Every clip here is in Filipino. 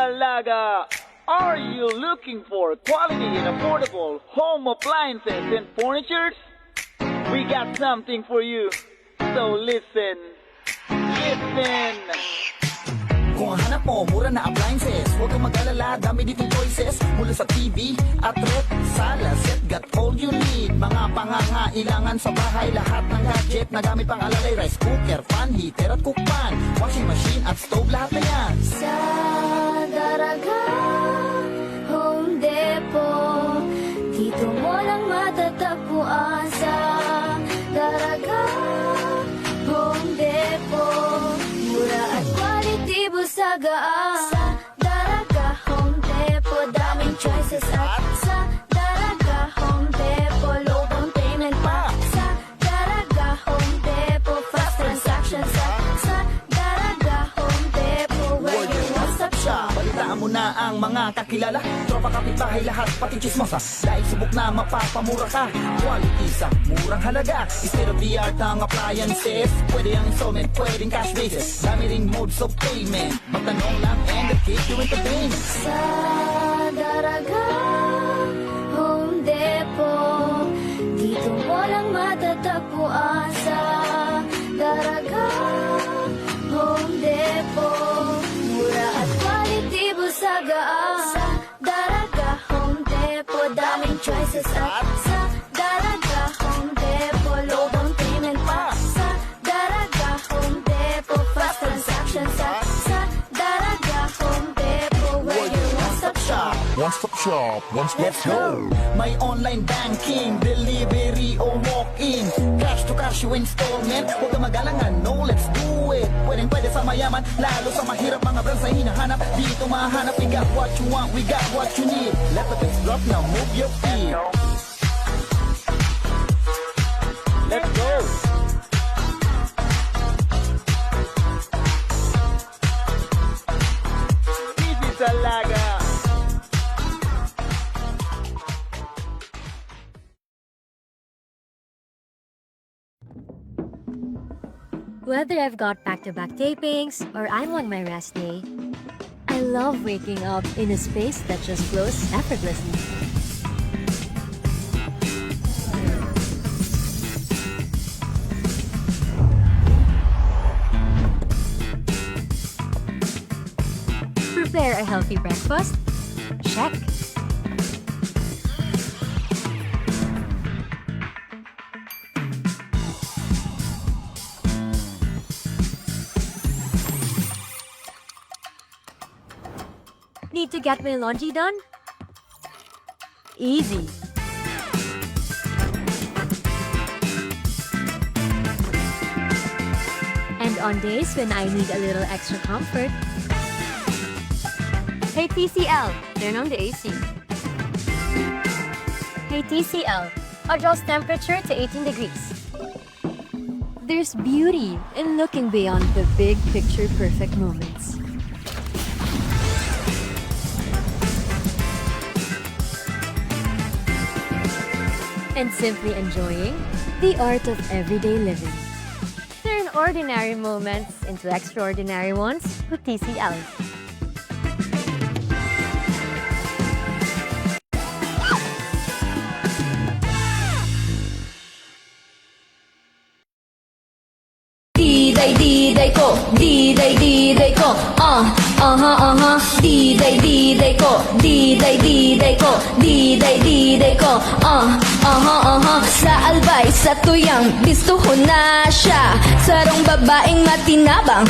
Salaga. Are you looking for quality and affordable home appliances and furnitures? We got something for you. So listen. Kung hanap mo, mura na appliances, huwag kang mag-alala, dami ditong choices. Mula sa TV at rep, sala, set, got all you need. Mga pangangailangan sa bahay, lahat ng gadget na gamit pang alalay. Rice cooker, fan heater at cookpan, washing machine at stove, lahat na yan. Sa Daraga Home Depot, dito mo lang matatagpuan. Sa Daraga Home Depot, mura at quality busagaan. Sa Daraga Home Depot, daming choices. At sa Daraga Home Depot, low down payment pa. Sa Daraga Home Depot, fast transactions. Sa Daraga Home Depot, where you one-stop shop. Balitaan mo na ang mga kakilala, tropa, kapitbahay, lahat, pati chismosa. Dahil subok na mapapamura ka, quality sa murang halaga. State of the art ang appliances, pwede ang installment, pwedeng cash basis. Dami ring modes of payment, magtanong lang and the keep you entertained. Sa Daraga Home Depot, dito mo lang matatagpuan. Sa Daraga Home Depot, mura at quality busagaan. Sa Daraga Home Depot, daming choices. At sa Daraga Home Depot, low down payment pa. Sa Daraga Home Depot, fast transactions. At sa Daraga Home Depot, where you one-stop shop. One-stop shop, one-stop Let's go! May online banking, delivery or walk-in, cash to cash yung installment. Huwag kang magalangan, no, let's do it. Pwede sa mayaman, lalo sa mahirap, mga brands ay hinahanap. Dito mahanap, we got what you want, we got what you need. Let the bass drop, now move your feet. Let's go. This is Salaga. Whether I've got back-to-back tapings or I'm on my rest day, I love waking up in a space that just flows effortlessly. Prepare a healthy breakfast? Check. Need to get my laundry done? Easy. And on days when I need a little extra comfort, hey TCL, turn on the AC. Hey TCL, adjust temperature to 18 degrees. There's beauty in looking beyond the big picture perfect moments. And simply enjoying the art of everyday living. Turn ordinary moments into extraordinary ones with TCL. Diday ko, diday ko, diday ko, diday ko, diday ko, sa albay, sa tuyang, bistuho na siya, sarong babaeng matinabang,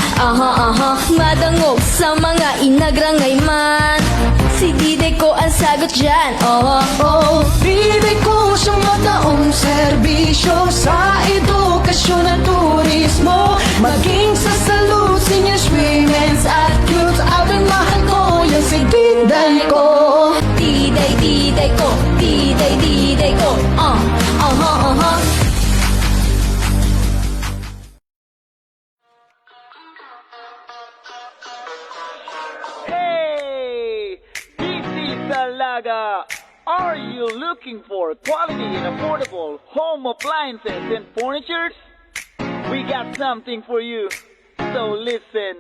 madangog sa mga inagrangay man, si diday ko ang sagot dyan, Diday ko sa mataong serbisyo sa edukasyon at turismo, maging sa salud, seniors, women's at youth. Abing mahal ko yung si Diday ko. Diday ko, diday ko, Hey, this is Salaga. Are you looking for quality and affordable home appliances and furnitures? We got something for you. So listen.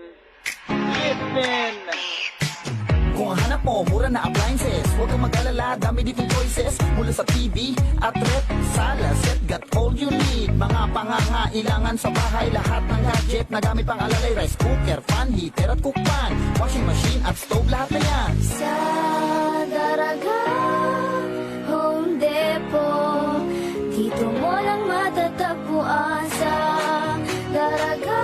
hanap mo, mura na appliances. Huwag kang mag-alala, dami ditong choices. Mula sa TV at rep, sala, set, got all you need. Mga pangangailangan sa bahay, lahat ng gadget na gamit pang alalay. Rice cooker, fan heater at cookpan, washing machine at stove, lahat na yan. Sa Daraga Home Depot, dito mo lang matatagpuan. Sa Daraga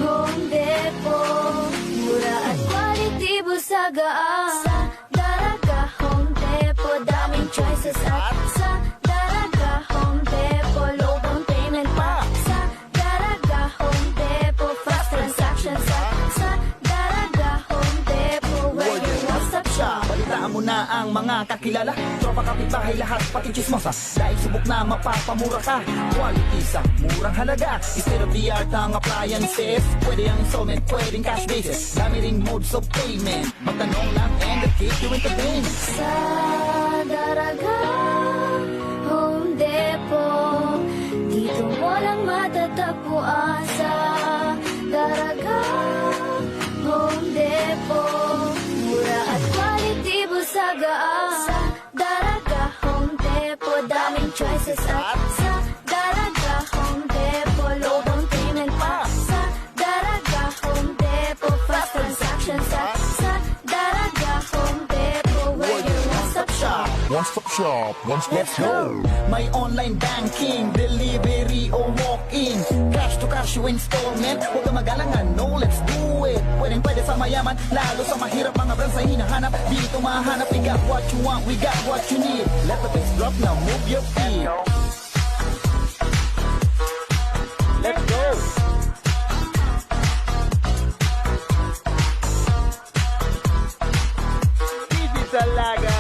Home Depot, mura at quality busagaan. Sa Daraga Home Depot, daming choices. At sa Daraga Home Depot, low down payment pa. Sa Daraga Home Depot, fast transactions. At sa Daraga Home Depot, where your one-stop shop. Balitaan mo na ang mga kakilala, tropa, kapitbahay, lahat pati chismosa. Dahil subok na mapapamura ka, quality sa murang halaga. State of the art ang appliances, pwede ang installment, pwedeng cash basis. Dami ring modes of payment, magtanong lang and the keep you entertained. Sa Daraga Home Depot, dito mo lang matatagpuan. Sa Daraga Home Depot, mura at quality busagaan. Sa Daraga Home Depot, daming choices. At sa Daraga Home Depot, low down payment pa. Sa Daraga Home Depot, fast transactions. At sa Daraga Home Depot, where your one-stop shop. One stop shop. One stop Let's go! May online banking, delivery o walk-in, cash to cash o installment. Huwag ka magalangan, no, let's do it. Pwede sa mayaman, lalo sa mahirap, mga brands ay hinahanap. Dito mahanap, we got what you want, we got what you need. Let the bass drop now, move your feet. Let's go! TV Salaga!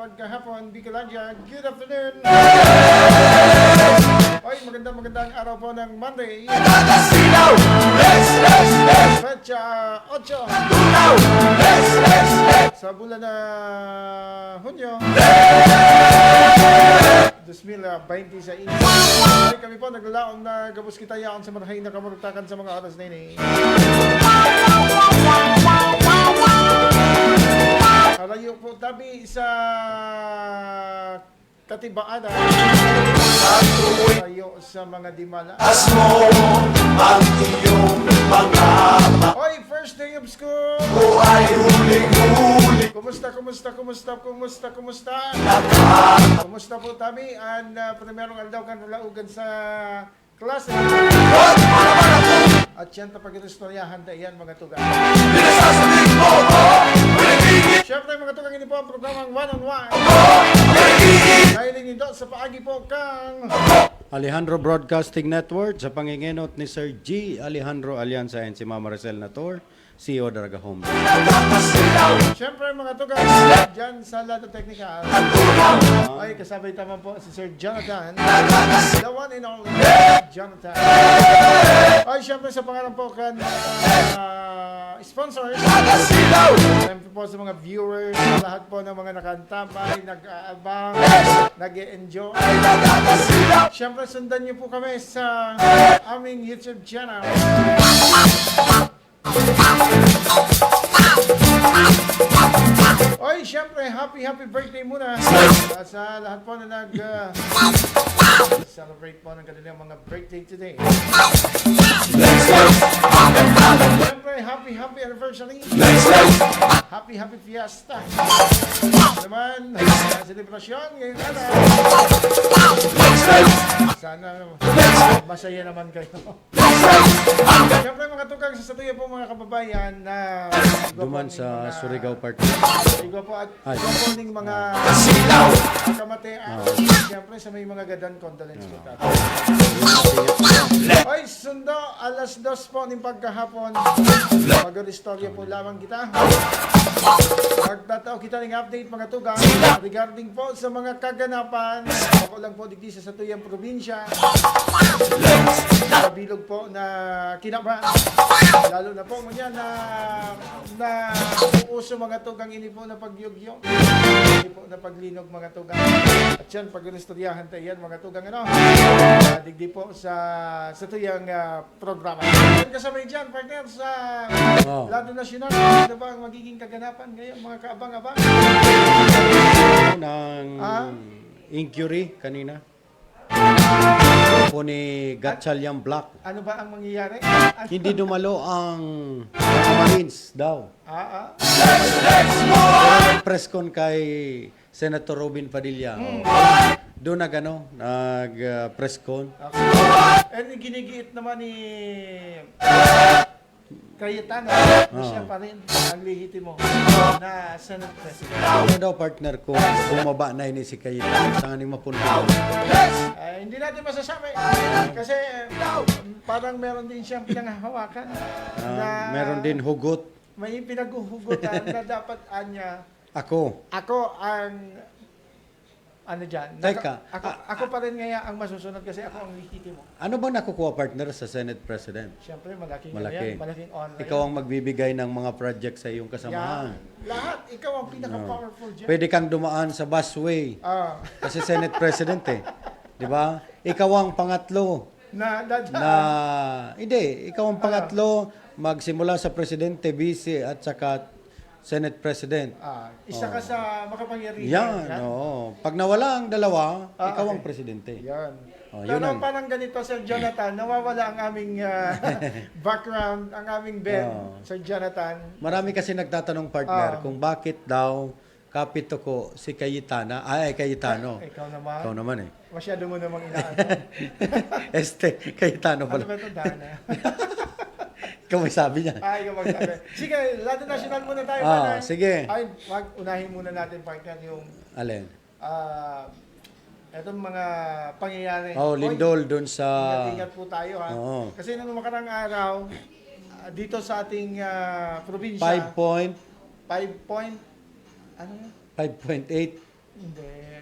Pagkahapon, Bicolandia, good afternoon! Oy, magandang araw po ng Monday. Petsa 8 sa bulan na Hunyo 2026. Ay, kami po naglalaon na gabos kita yaon sa marahay na kamurutakan sa mga oras na ini. Alayo po tabi sa katibaan tayo sa mga dimala. Oy, first day of school! Kumusta po tabi? Ang primerong aldaw kan laugan sa klase. At yan tapag-istoryahan tayo mga tugang. Siyempre mga tugang, ini po ang programang one-on-one. Dahil nindot sa paagi po kang Alejandro Broadcasting Network sa pangingenot ni Sir G. Alejandro Alianza and si Mama Maricel Nator, CEO Daraga Home. siyempre mga tugang dyan sa Lado Technica. Ay, kasabay tama po si Sir Jonathan. The one and only Jonathan. Ay, siyempre sa pangalan po kan sponsors. Siyempre po sa mga viewers, sa lahat po ng mga nakantambay, nag-aabang, nag-enjoy. Siyempre sundan niyo po kami sa aming YouTube channel. Oy, syempre, happy birthday muna sa lahat po na celebrate po ng kanilang mga birthday today. Syempre, happy anniversary. Happy fiesta. Naman, celebration ngayon sana masaya naman kayo. Siyempre mga tukang sa satuya po mga kababayan na Duman sa Surigao Park. Igwa po at ning mga kamatean. Siyempre sa may mga gadan condolence po tayo. Oy, sundo alas 2 po ng pagkahapon. Mag-istorya po lamang kita. Magtatao kita ng update mga tugang regarding po sa mga kaganapan. Ako lang po digdi sa Satuyang Probinsya. Bilog po na kinaba. Lalo na po ngunyan na uuso mga tugang ini po na pagyugyo. Ini po na paglinog mga tugang. At yan, pag-istoryahan tayo yan mga tugang digdi po sa Satuyang programa. Yan kasabay dyan, partner, sa Lado Nasyonal. Ano ba ang magiging kaganapan ngayon mga kaabang-abang? Ng inquiry kanina. Po ni Gatchalian Black. Ano ba ang mangyayari? Hindi dumalo ang mga Marines daw. Press con kay Senator Robin Padilla. Doon nag-press con. And ginigiit naman ni Cayetano, siya pa rin ang lehitimo na Senate President. Ano daw partner ko, bumaba na ini si Cayetano. Saan ni mapunta? Hindi natin masasabi kasi parang meron din siyang pinanghahawakan na Meron din hugot. may pinaghuhugutan na dapat anya Ako ang ano dyan. Teka. Ako pa rin ngaya ang masusunod kasi ako ang lehitimo. Ano ba nakukuha partner sa Senate President? Siyempre malaking Malaki. malaking honor. Ikaw ang magbibigay ng mga project sa iyong kasamahan. Lahat, ikaw ang pinaka-powerful dyan. Pwede kang dumaan sa busway. Kasi Senate President eh. Di ba? Ikaw ang pangatlo hindi, ikaw ang pangatlo magsimula sa Presidente, Vice at saka Senate President. Isa ka sa makapangyarihan. Yan, oo. Pag nawala ang dalawa, ikaw ang Presidente. Yan. Yun Pero ang- parang ganito, Sir Jonathan, nawawala ang aming background, ang aming bed, Sir Jonathan. Marami kasi nagtatanong partner kung bakit daw kapito ko si Cayetano. Cayetano. Ikaw naman. Ikaw naman eh. Masyado mo namang inaano. Cayetano Ano pala. ba ito, Dana? Ikaw may sabi niya. Ikaw magsabi. Sige, Lado National muna tayo. Sige. Ay, unahin muna natin, partner, yung Alin? itong mga pangyayari. Lindol doon sa... Ingat po tayo ha. Oo. Kasi nung makarang araw, dito sa ating probinsya, 5.8. Hindi.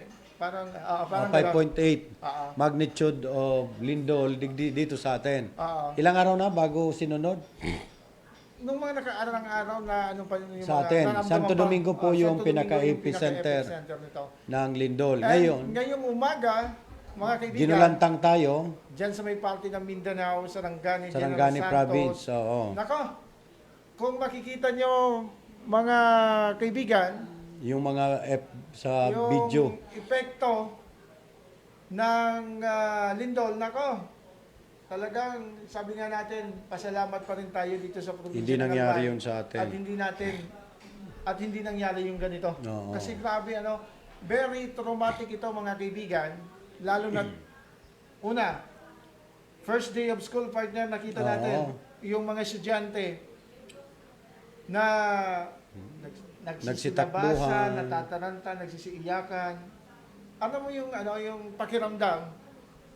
Parang 5.8 Oo. magnitude of lindol dito sa atin. Oo. Ilang araw na bago sinunod? Nung mga nakaarang araw na anong pa yung Sa mga atin, naramdaman Santo pa- Domingo po yung Santo Domingo pinaka-epicenter nito. ng lindol. And ngayong umaga, mga kaibigan, Ginulantang tayo, dyan sa may parte ng Mindanao, Sarangani, Sarangani General Province. Santos. Oo. Nako, kung makikita nyo, mga kaibigan, Yung mga sa yung video. epekto ng lindol, nako, talagang sabi nga natin, pasalamat pa rin tayo dito sa probinsya Hindi ng nangyari Albay. yun sa atin. At hindi nangyari yung ganito. Oo. Kasi grabe, very traumatic ito mga kaibigan, lalo na una, first day of school, partner, nakita natin yung mga estudyante na nagsisilabasan, Nagsitakbuhan. natataranta, nagsisiiyakan. Ano mo yung pakiramdam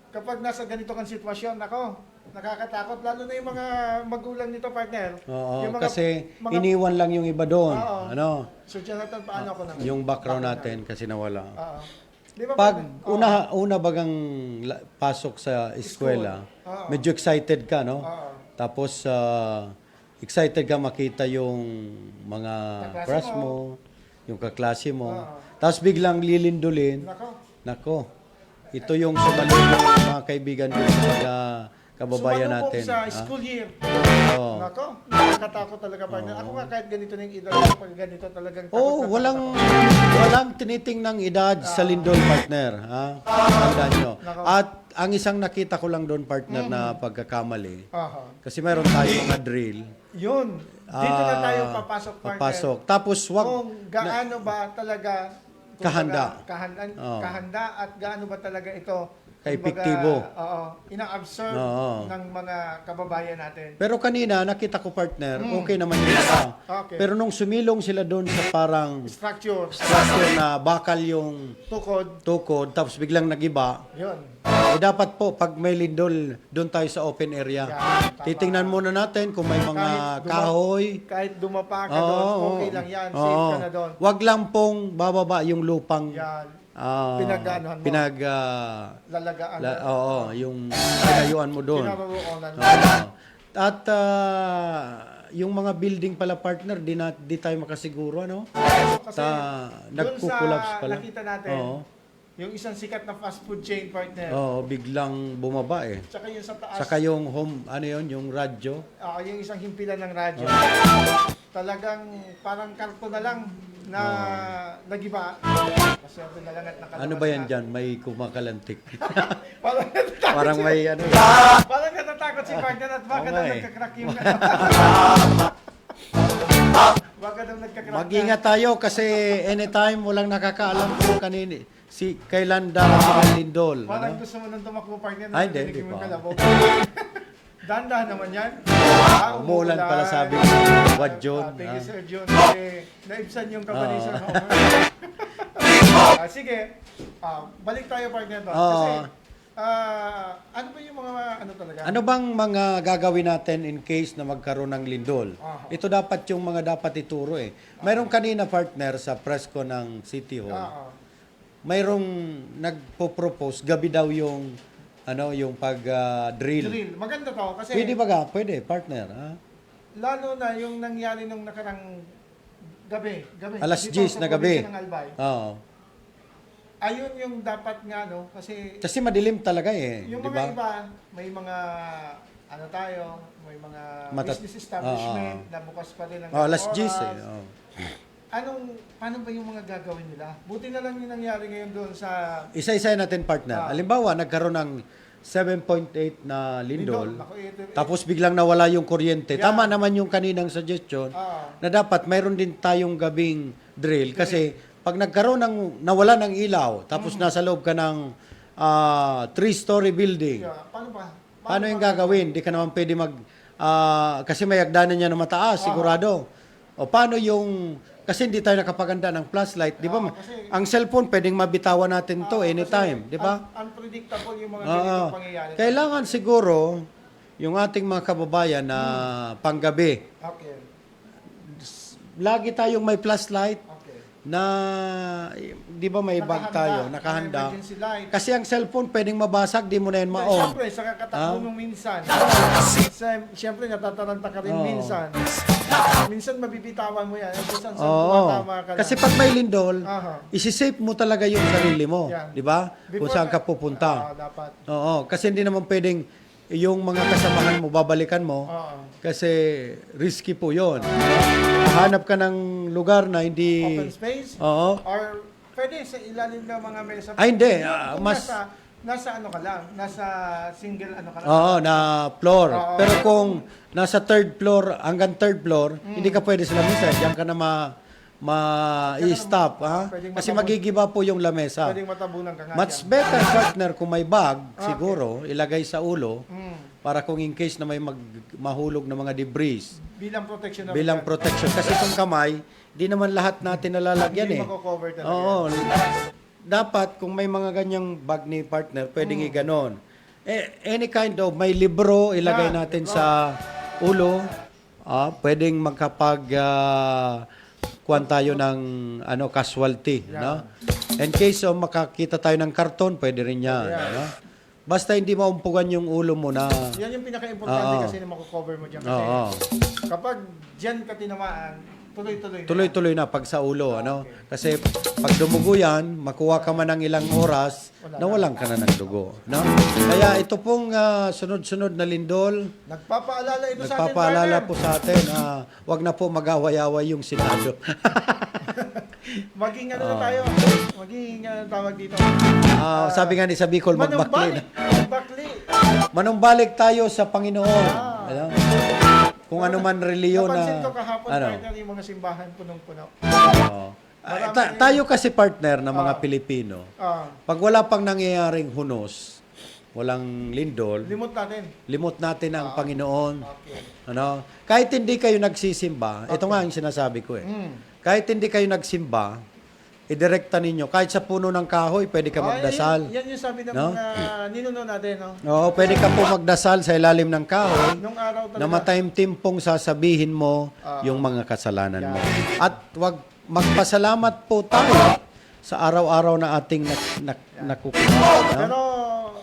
kapag nasa ganito kang sitwasyon? Ako, nakakatakot, lalo na yung mga magulang nito, partner. Oo, Yung mga- kasi mga- iniwan lang yung iba doon. Oo. Ano? So, Jonathan, paano ako naman? Yung background natin kasi nawala. Oo. Di ba, Pag partner? Oo. una bagang pasok sa eskwela, Oo. medyo excited ka, no? Oo. Tapos excited ka makita yung mga Kaklase crush mo. mo, yung kaklase mo. Oo. Tapos biglang lilindulin. Nako. Nako. Ito yung sumalubong ng mga kaibigan ko sa mga kababayan Sumalubong natin. sa Ah, school year. Oo. Nako, nakakatakot talaga, partner. Ako nga kahit ganito na yung edad, pag ganito talagang takot Oh, na walang tinitingnang edad sa Lindol, partner. Ha? Tandaan nyo. Nako. At ang isang nakita ko lang doon, partner, na pagkakamali. Aha. Kasi mayroon tayo mga drill. Yun. Dito na tayo Ah, papasok, partner. papasok. Tapos wag Kung gaano ba talaga Kahanda. Oo. kahanda at gaano ba talaga ito Ka-epektibo. ina-observe Oo. ng mga kababayan natin. Pero kanina nakita ko, partner, okay naman yung iba. Okay. Pero nung sumilong sila doon sa parang Structure, structure na bakal yung tukod, tapos biglang nagiba, yun. dapat po pag may lindol, doon tayo sa open area. Yan, tama. Titingnan muna natin kung may mga kahoy. Kahit dumapa ka doon, okay lang yan. Safe ka na doon. Wag lang pong bababa yung lupang Yan. ah, Pinag-anuhan mo. Lalagaan. yung pinayuan mo doon. Pinaruonan mo. Oo. At yung mga building pala, partner, di tayo makasiguro, ano? Kasi doon nagko-collapse sa pala. nakita natin, Oo. yung isang sikat na fast food chain, partner. Oo, biglang bumaba eh. Tsaka yung sa taas, Saka yung home, ano yun, yung radyo. yung isang himpilan ng radyo. Talagang parang karto na lang na nagiba. Maswerte na lang at nakalabas Ano ba yan na. dyan? May kumakalantik. Parang natatakot Parang si- may ano. Parang natatakot si partner at baka Oo daw nga eh. nagkakrak yung... baka daw nagkakrak Mag-ingat tayo kasi anytime walang nakakaalam kung kailan darating ang lindol. Parang Ano? gusto mo nang tumakbo, partner. Ay, hindi, narinig di mo yung pa. kalabog. Dahan-dahan naman yan. Umuulan pala, sabi ko. What, John? Thank you, Ah. Sir John. Naibsan yung company, Oo. Sir Homer. Sige, balik tayo, partner. Oo. Kasi, ano ba yung mga, ano talaga? Ano bang mga gagawin natin in case na magkaroon ng lindol? Aha. Ito dapat yung mga dapat ituro eh. Mayroong kanina, partner, sa press ko ng City Hall. Mayroong nagpo-propose, gabi daw yung yung pag-drill. Drill. Maganda to kasi Pwede ba ga? Pwede, partner. Ha? lalo na yung nangyari nung nakarang gabi. Alas Dito 10 sa na gabi. probinsya ng Albay. Oo. Ayun yung dapat nga, no? Kasi Kasi madilim talaga eh. yung di mga ba? iba, may mga may mga Matat- business establishment na bukas pa rin ang Alas 10 oras. eh. Oo. Paano ba yung mga gagawin nila? Buti na lang yung nangyari ngayon doon sa Isa-isa natin, partner. Halimbawa, nagkaroon ng 7.8 na lindol. Ako, Tapos biglang nawala yung kuryente. Yeah. Tama naman yung kaninang suggestion na dapat mayroon din tayong gabing drill. Kasi pag nawala ng ilaw, tapos nasa loob ka ng 3-story building, paano ba? paano yung gagawin? Di ka naman pwede kasi may hagdanan niya na mataas, sigurado. O paano yung, kasi hindi tayo nakapaganda ng flashlight, di ba? kasi- Ang cellphone, pwedeng mabitawan natin to anytime, di ba? Unpredictable yung mga Oo. ganitong pangyayari. Kailangan siguro yung ating mga kababayan na panggabi, Okay. lagi tayong may flashlight Okay. na, di ba may bag tayo, nakahanda. Emergency light. Kasi ang cellphone pwedeng mabasag, di mo na yan ma-on. Siyempre, sa kakatakbo mo minsan. Siyempre, natataranta ka rin Oo. minsan. Minsan mabibitawan mo yan. Minsan sa Oo. tumatama ka lang. Kasi pag may lindol, Aha. isi-save mo talaga yung sarili mo, Yan. di ba? Kung Before saan ka pupunta. dapat. Oo, kasi hindi naman pwedeng yung mga kasamahan mo, babalikan mo. Oo. Kasi risky po yun. Hanap ka ng lugar na hindi... Open space. Oo. Or pwede sa ilalim ng mga mesa. Ay, hindi. Kung Mas nasa ano ka lang, nasa single ano ka lang. Oo, na floor. Oo. Pero kung nasa third floor, hanggang third floor, hindi ka pwede sa lamesa. Diyan ka na ma-stop. Ha? pwedeng Kasi matabon. magigiba po yung lamesa. Pwedeng matabunan ka nga Much dyan. better, partner, kung may bag, siguro, ilagay sa ulo, para kung in case na may mahulog na mga debris, Bilang protection naman bilang yan. protection. Kasi itong kamay, di naman lahat natin nalalagyan Hindi eh. mako-cover talaga. Oo. Dapat, kung may mga ganyang bag ni partner, pwedeng iganon. Any kind of, may libro, ilagay natin sa ulo. Pwedeng kuwan tayo ng casualty. No? In case of makakita tayo ng karton, pwede rin yan. No? Basta hindi maumpugan yung ulo mo na... Yan yung pinaka-importante Oo. kasi na mako-cover mo dyan. Kasi Oo. kapag dyan ka tinamaan, tuloy-tuloy na. Tuloy-tuloy na pag sa ulo, Kasi pag dumugo yan, makuha ka man ng ilang oras, nawalan ka na ng dugo, no? Kaya ito pong sunod-sunod na lindol, Nagpapaalala ito sa atin, nagpapaalala partner. po sa atin, wag na po mag-away-away yung Senado. Maging ano na tayo, maging tawag dito. Sabi nga ni sa Bicol, magbakli. Magbakli. Manumbalik tayo sa Panginoon. Ano? Kung ano man reliyon Napansin na... ko kahapon, ano? partner, yung mga simbahan punong-puno. Oo. Tayo kasi partner ng mga Pilipino, pag wala pang nangyayaring hunos, walang lindol, Limot natin. ang Panginoon. Okay. Ano? Kahit hindi kayo nagsisimba, ito nga ang sinasabi ko eh. Kahit hindi kayo nagsimba, idirekta ninyo. Kahit sa puno ng kahoy, pwede ka magdasal. Yan yung sabi ng No? mga ninuno natin, no? Oo, pwede ka po magdasal sa ilalim ng kahoy Nung araw talaga. na matime-timpong sasabihin mo yung mga kasalanan mo. At wag magpasalamat po tayo sa araw-araw na ating nakukuha. No? Pero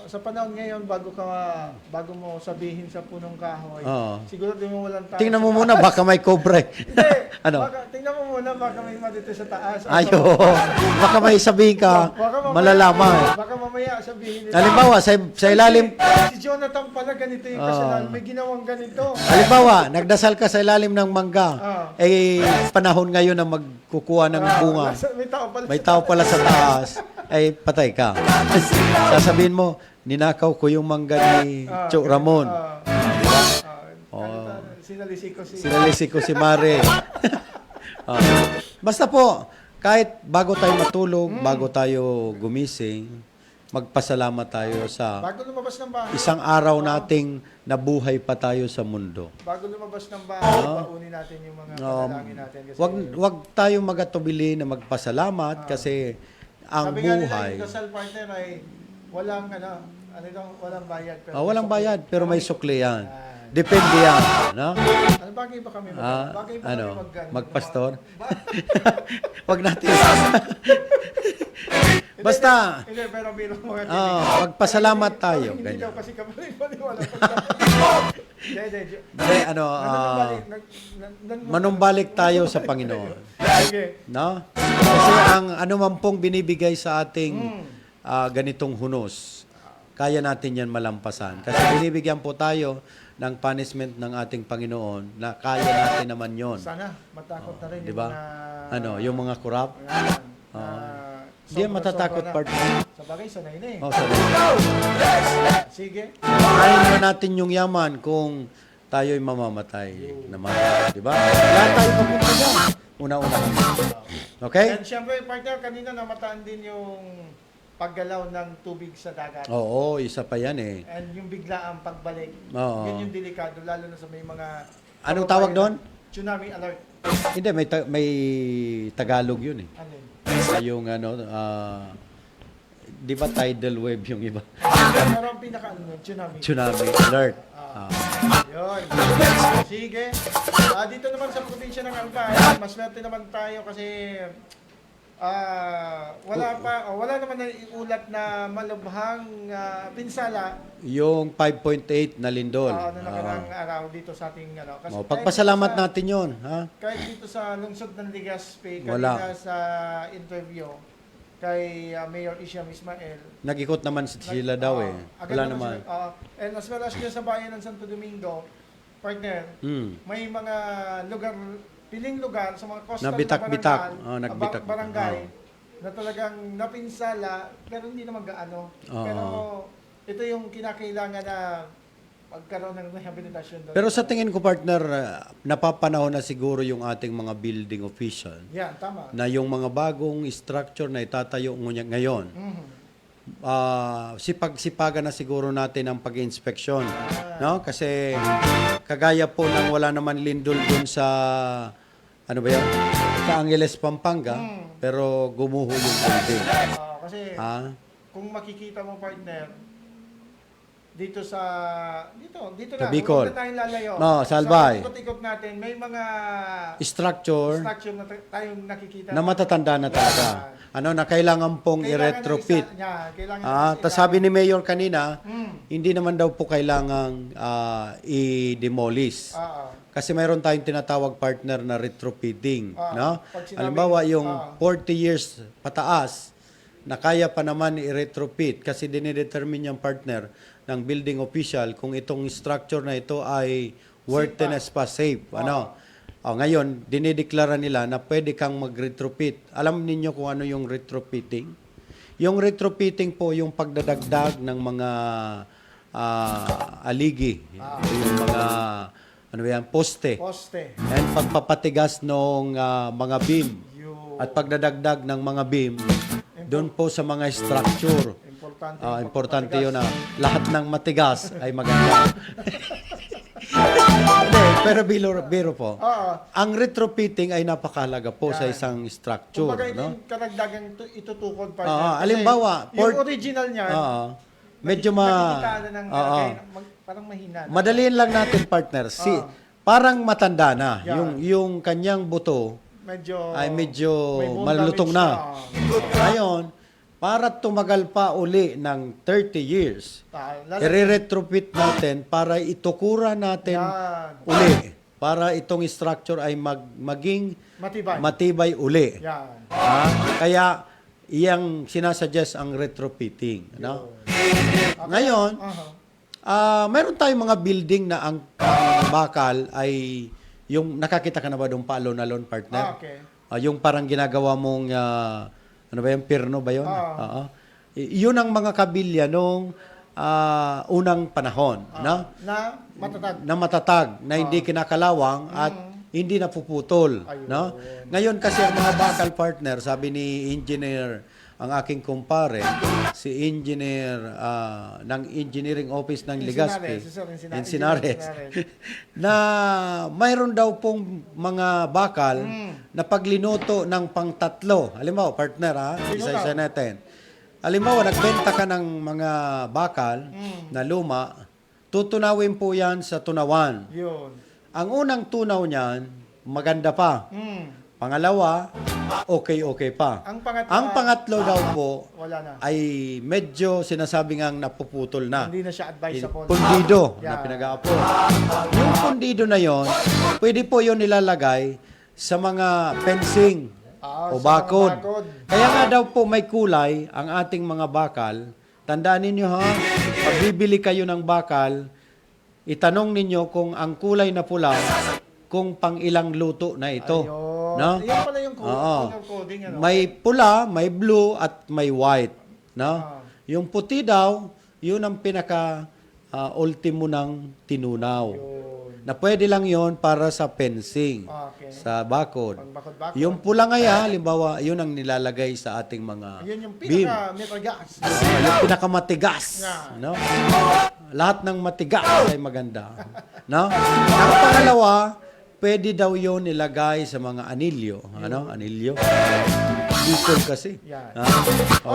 sa panahon ngayon, bago mo sabihin sa punong kahoy, Oo. siguro di mo walang tayo. Tingnan mo muna, baka may cobra. Hindi. Ano? Tingnan mo muna, baka may dito sa taas. Ayo, baka may sabihin ka, malalaman. Baka mamaya sabihin nila. Halimbawa, sa ilalim, Si Jonathan pala ganito yung kasalanan. May ginawang ganito. halimbawa, nagdasal ka sa ilalim ng mangga, panahon ngayon na magkukuha ng bunga. May tao pala. May tao pala sa taas, ay patay ka. Sasabihin mo, ninakaw ko yung mangga ni Cho Ramon. Sinalisi ko si Mare. Basta po, kahit bago tayo matulog, bago tayo gumising, magpasalamat tayo sa Bago lumabas ng bahay. isang araw nating nabuhay pa tayo sa mundo. Bago lumabas ng bahay, paunin natin yung mga panalangin natin. Kasi, Wag tayo magatubili na magpasalamat kasi ang sabi nga nila, buhay. yung kasal partner ay walang walang bayad. Pero Walang may bayad, sukli. pero may sukli yan. Depende yan. No? Ano, bagay ba kami Magpastor? Wag natin. Basta, Hindi, pero biro mo. magpasalamat tayo. Hindi Ganyan. daw kasi kami wala. Manumbalik tayo sa Panginoon. Sige. No? Kasi ang ano man pong binibigay sa ating ganitong hunos, kaya natin yan malampasan. Kasi binibigyan po tayo ng punishment ng ating Panginoon na kaya natin naman yon. Sana matakot na rin Di ba? Yung mga kurap. Hindi yan matatakot, sobra-sobra partner. na. Sa bagay, sanay na eh. Sabi. Sige. Kain na natin yung yaman kung tayo'y mamamatay naman. Di ba? Lahat tayo papunta dyan. Una-una. Okay? And syempre, partner, kanina namataan din yung paggalaw ng tubig sa dagat. Oo, isa pa yan eh. And yung biglaang pagbalik. Oo. Yun yung delikado, lalo na sa may mga... Anong tawag doon? Tsunami alert. Hindi, may Tagalog yun eh. Ano yun? Yung di ba tidal wave yung iba? Pero ang pinaka tsunami. Tsunami alert. Yun. Sige. Dito naman sa probinsya ng Albay, mas swerte naman tayo kasi wala naman na iulat na malubhang pinsala Yung 5.8 na lindol. na nakarang araw dito sa ating Kasi Pagpasalamat natin yun. Ha? Kahit dito sa lungsod ng Legazpi, Wala. kanina sa interview kay Mayor Isham Ismael, Nag-ikot naman sila daw eh. agad Wala naman. and as well as sa bayan ng Santo Domingo, partner, may mga piling lugar sa mga coastal Nabitak-bitak. na Nagbitak. barangay na talagang napinsala, pero hindi naman gaano. Oo. Pero ito yung kinakailangan na magkaroon ng rehabilitasyon doon. Pero sa tingin ko, partner, napapanahon na siguro yung ating mga building official Yan, tama. na yung mga bagong structure na itatayo ngayon, sipag-sipagan na siguro natin ang pag-inspeksyon. No? Kasi kagaya po ng wala naman lindol dun sa, ano ba yun? Sa Angeles, Pampanga, pero gumuho yung building. Kasi Ah? kung makikita mo, partner, dito sa dito Sa na, Bicol. huwag na tayong lalayo. No, sa Albay. Sa ikot-ikot natin, may mga Structure structure na tayong nakikita. na matatanda na talaga. Ano na kailangan pong i-retrofit. Kailangan Tas sabi ni Mayor kanina, hindi naman daw po kailangang i-demolish. Kasi mayroon tayong tinatawag partner na retrofitting, no? Pag sinabi- Halimbawa yung 40 years pataas na kaya pa naman i-retrofit kasi dinidetermine yung partner ng building official kung itong structure na ito ay worthiness pa, safe, ano? Ngayon, dinideklara nila na pwede kang mag-retrofit. Alam ninyo kung ano yung retrofitting? Yung retrofitting po yung pagdadagdag ng mga aligi, yung mga ano yan, poste. And pagpapatigas ng mga beam at pagdadagdag ng mga beam doon po sa mga structure. Importante yun na lahat ng matigas ay maganda. Hindi, pero biro po. Ang retrofitting ay napakahalaga po sa isang structure. Kumbaga, No? yung karagdagang itutukod pa. Halimbawa, yung original niya, medyo nakikita na ng parang mahina. madaliin lang natin, partner. Parang matanda na. Yeah. Yung kanyang buto ay medyo may bone malutong damage na. Ngayon, para tumagal pa uli ng 30 years, i-retrofit natin para itukura natin uli. Para itong structure ay maging matibay uli. Kaya, iyang sinasuggest ang retrofitting. No? Ngayon, mayroon tayong mga building na ang bakal ay yung nakakita ka na ba doon pa alon-alon, partner? Yung parang ginagawa mong ano ba yung pirno ba yun? Yun ang mga kabilya nung unang panahon. Na matatag, na hindi kinakalawang at hindi napuputol. No? Ngayon kasi ang mga bakal, partner, sabi ni engineer, ang aking kumpare, si engineer ng engineering office ng Legazpi, Encinares, na mayroon daw pong mga bakal na paglinuto ng pangtatlo. Halimbawa, partner, isa-isa natin. Halimbawa, nagbenta ka ng mga bakal na luma, tutunawin po yan sa tunawan. Ang unang tunaw niyan, maganda pa. Pangalawa, okay pa. Ang pangatlo daw po ay medyo sinasabi ngang napuputol na. Hindi na siya advisable. Pundido na pinag-aapo. Yung pundido na yon, pwede po yon nilalagay sa mga fencing o bakod. Kaya nga daw po may kulay ang ating mga bakal. Tandaan ninyo pag bibili kayo ng bakal, itanong ninyo kung ang kulay na pula, kung pang ilang luto na ito. No? Yan pala yung coding. May pula, may blue, at may white. No? Yung puti daw, yun ang pinaka ultimo ng tinunaw. Na pwede lang yon para sa fencing, sa bakod. Yung pula ngaya, halimbawa, yun ang nilalagay sa ating mga yun yung beam. pinaka-matigas. Yung pinakamatigas. No? Lahat ng matigas ay maganda. No? Ang pangalawa, pwede daw yun nilagay sa mga anilyo. Anilyo? Bicol kasi.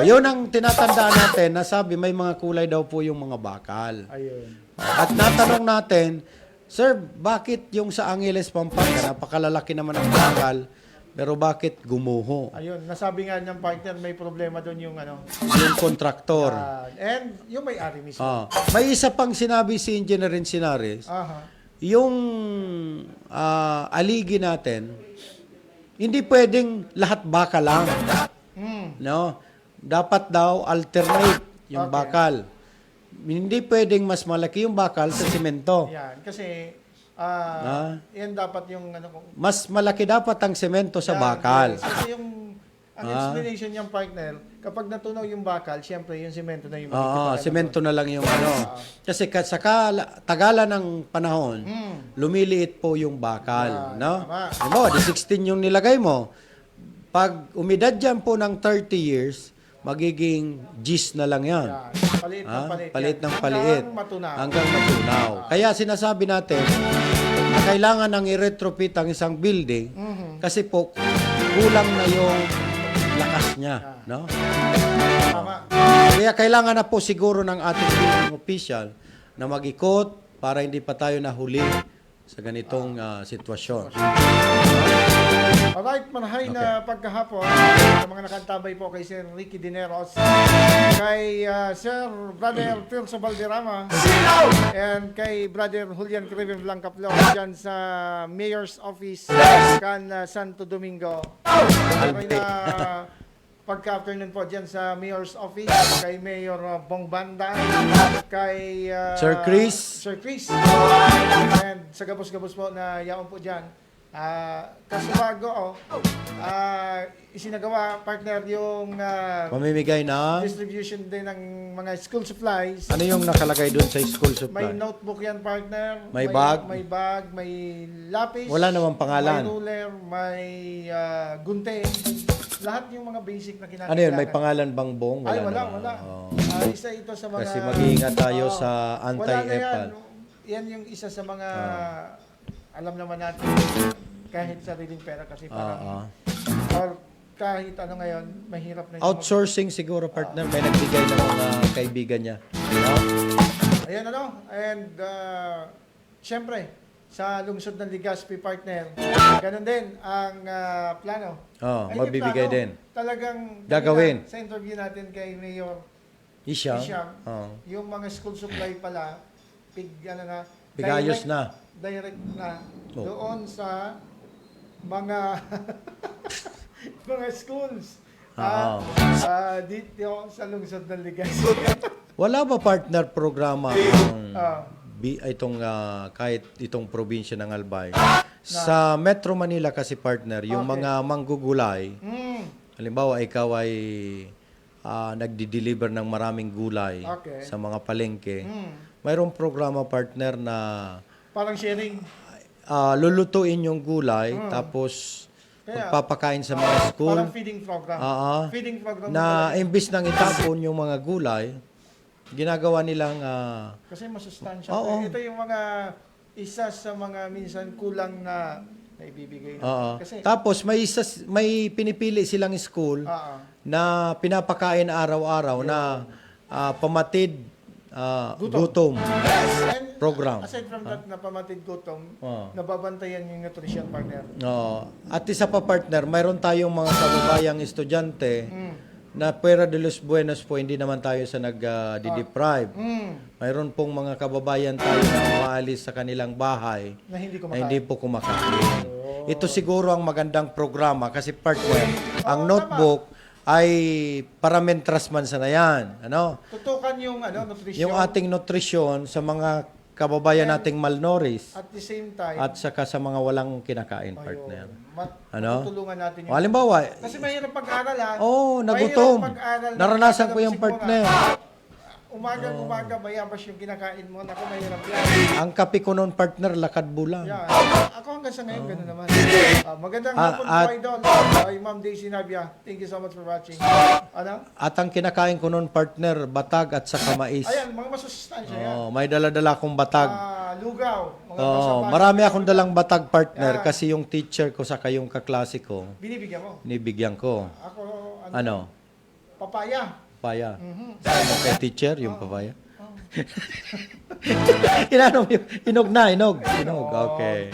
Yun ang tinatandaan natin na sabi may mga kulay daw po yung mga bakal. At natanong natin, Sir, bakit yung sa Angeles, Pampanga, napakalalaki naman ang bakal, pero bakit gumuho? Nasabi nga niyang partner, may problema doon yung yung kontraktor. And yung may-ari mismo. May isa pang sinabi si Engineer Encinares, yung aligi natin, hindi pwedeng lahat baka lang. No? Dapat daw alternate yung bakal. Hindi pwedeng mas malaki yung bakal sa semento. Yan, kasi yan dapat yung mas malaki dapat ang semento sa bakal. Kasi yung Ang explanation niyang partner, kapag natunaw yung bakal, siyempre yung semento na yung Oo, makikita semento na lang yung ano. Kasi sa tagalan ng panahon, lumiliit po yung bakal, no? tama. Diba, di 16 yung nilagay mo. Pag umidad dyan po ng 30 years, magiging G's na lang yan. Yan. Palit ng Ah, palit. palit yan. ng palit. Hanggang matunaw. Hanggang matunaw. Kaya sinasabi natin na kailangan nang i-retrofit ang isang building kasi po kulang na yung lakas niya, no? Tama. Kaya kailangan na po siguro ng ating building official na mag-ikot para hindi pa tayo nahuli sa ganitong sitwasyon. Alright, manahay na pagkahapon sa mga nakantabay po kay Sir Ricky Dineros, kay Sir Brother Tirso Valderrama, and kay Brother Julian Criven Blanca Flor dyan sa Mayor's Office kan Santo Domingo. Okay na pagka-afternoon po dyan sa Mayor's Office, kay Mayor Bong Banda, kay Sir Chris. Sir Chris, and sa gabos-gabos po na yaon po dyan. Kaso bago, isinagawa, partner, yung Pamimigay na, distribution din ng mga school supplies. ano yung nakalagay doon sa school May supply? notebook yan, partner. May bag? May bag, may lapis. Wala namang pangalan. May ruler, may gunting. Lahat yung mga basic na kinakailangan. Ano yun, may pangalan bang Bong? Ay, wala, naman. wala. Oo. Isa ito sa mga... Kasi mag-iingat tayo Oo. sa Wala na anti-EPAL. yan yung isa sa mga... Alam naman natin, kahit sariling pera kasi parang... Or kahit ano ngayon, mahirap na yung... Outsourcing siguro, partner. May nagbigay ng mga kaibigan niya. No? Ayan ano, and syempre, sa lungsod ng Legazpi, partner, ganun din ang plano. Oh, Ay, yung magbibigay plano, din. Talagang Gagawin. Sa interview natin kay Mayor Isyam. Isham, Oh. yung mga school supply pala, Pigayos na. Direct na Oh. doon sa mga mga schools. Dito sa lungsod ng Legazpi. Wala ba partner programa ang Ah. itong kahit itong probinsya ng Albay? Sa Metro Manila kasi partner, yung Okay. mga manggugulay, Mm. halimbawa ikaw ay nagdi-deliver ng maraming gulay Okay. sa mga palengke, Mm. mayroong programa partner na Parang sharing. lulutuin yung gulay tapos Kaya, magpapakain sa mga school. Parang feeding program. Feeding program Na pala. imbis nang itapon yung mga gulay, ginagawa nilang Kasi masustansya. Oo. Ito yung mga isa sa mga minsan kulang na ibibigay Oo. Kasi Tapos may pinipili silang school na pinapakain araw-araw na pamatid gutom And program. aside from that, na pamatid gutom, Oo. nababantayan yung nutrition, partner. At isa pa partner, mayroon tayong mga kababayang estudyante na Puera de los Buenos po, hindi naman tayo sa nag-deprive. Mayroon pong mga kababayan tayo na umaalis sa kanilang bahay Na hindi na kumakain. hindi po kumakain. Ito siguro ang magandang programa kasi partner, ang notebook ay para mentras man sana yan. Ano? Tutukan yung nutrition. Yung ating nutrisyon sa mga kababayan nating malnourished at the same time, at saka sa mga walang kinakain, partner. Ano? matutulungan natin O, halimbawa, Kasi mahirap pag-aral, ha? nagutom. Mahirap pag-aral na Naranasan ko yung kakalabasin mo partner. na. Umaga, bayabas yung kinakain mo. Naku, mahirap yan. Ang kape ko noon, partner, lakad bulang. Yeah. Ako hanggang sa ngayon, gano'n naman. Magandang Ah, hapon po, at- Idol. Ay, Ma'am Daisy Navia. Thank you so much for watching. Ano? At ang kinakain ko noon, partner, batag at saka mais. Ayan, mga masustansya yan. May dala-dala akong batag. Lugaw. Mga pasapahan. Marami akong dalang batag, partner, Yeah. kasi yung teacher ko saka yung kaklase ko, Binibigyan mo. nibigyan ko. Ako, Ano? papaya. Papaya. Kay teacher, yung papaya. Inog na, inog. Inog, okay.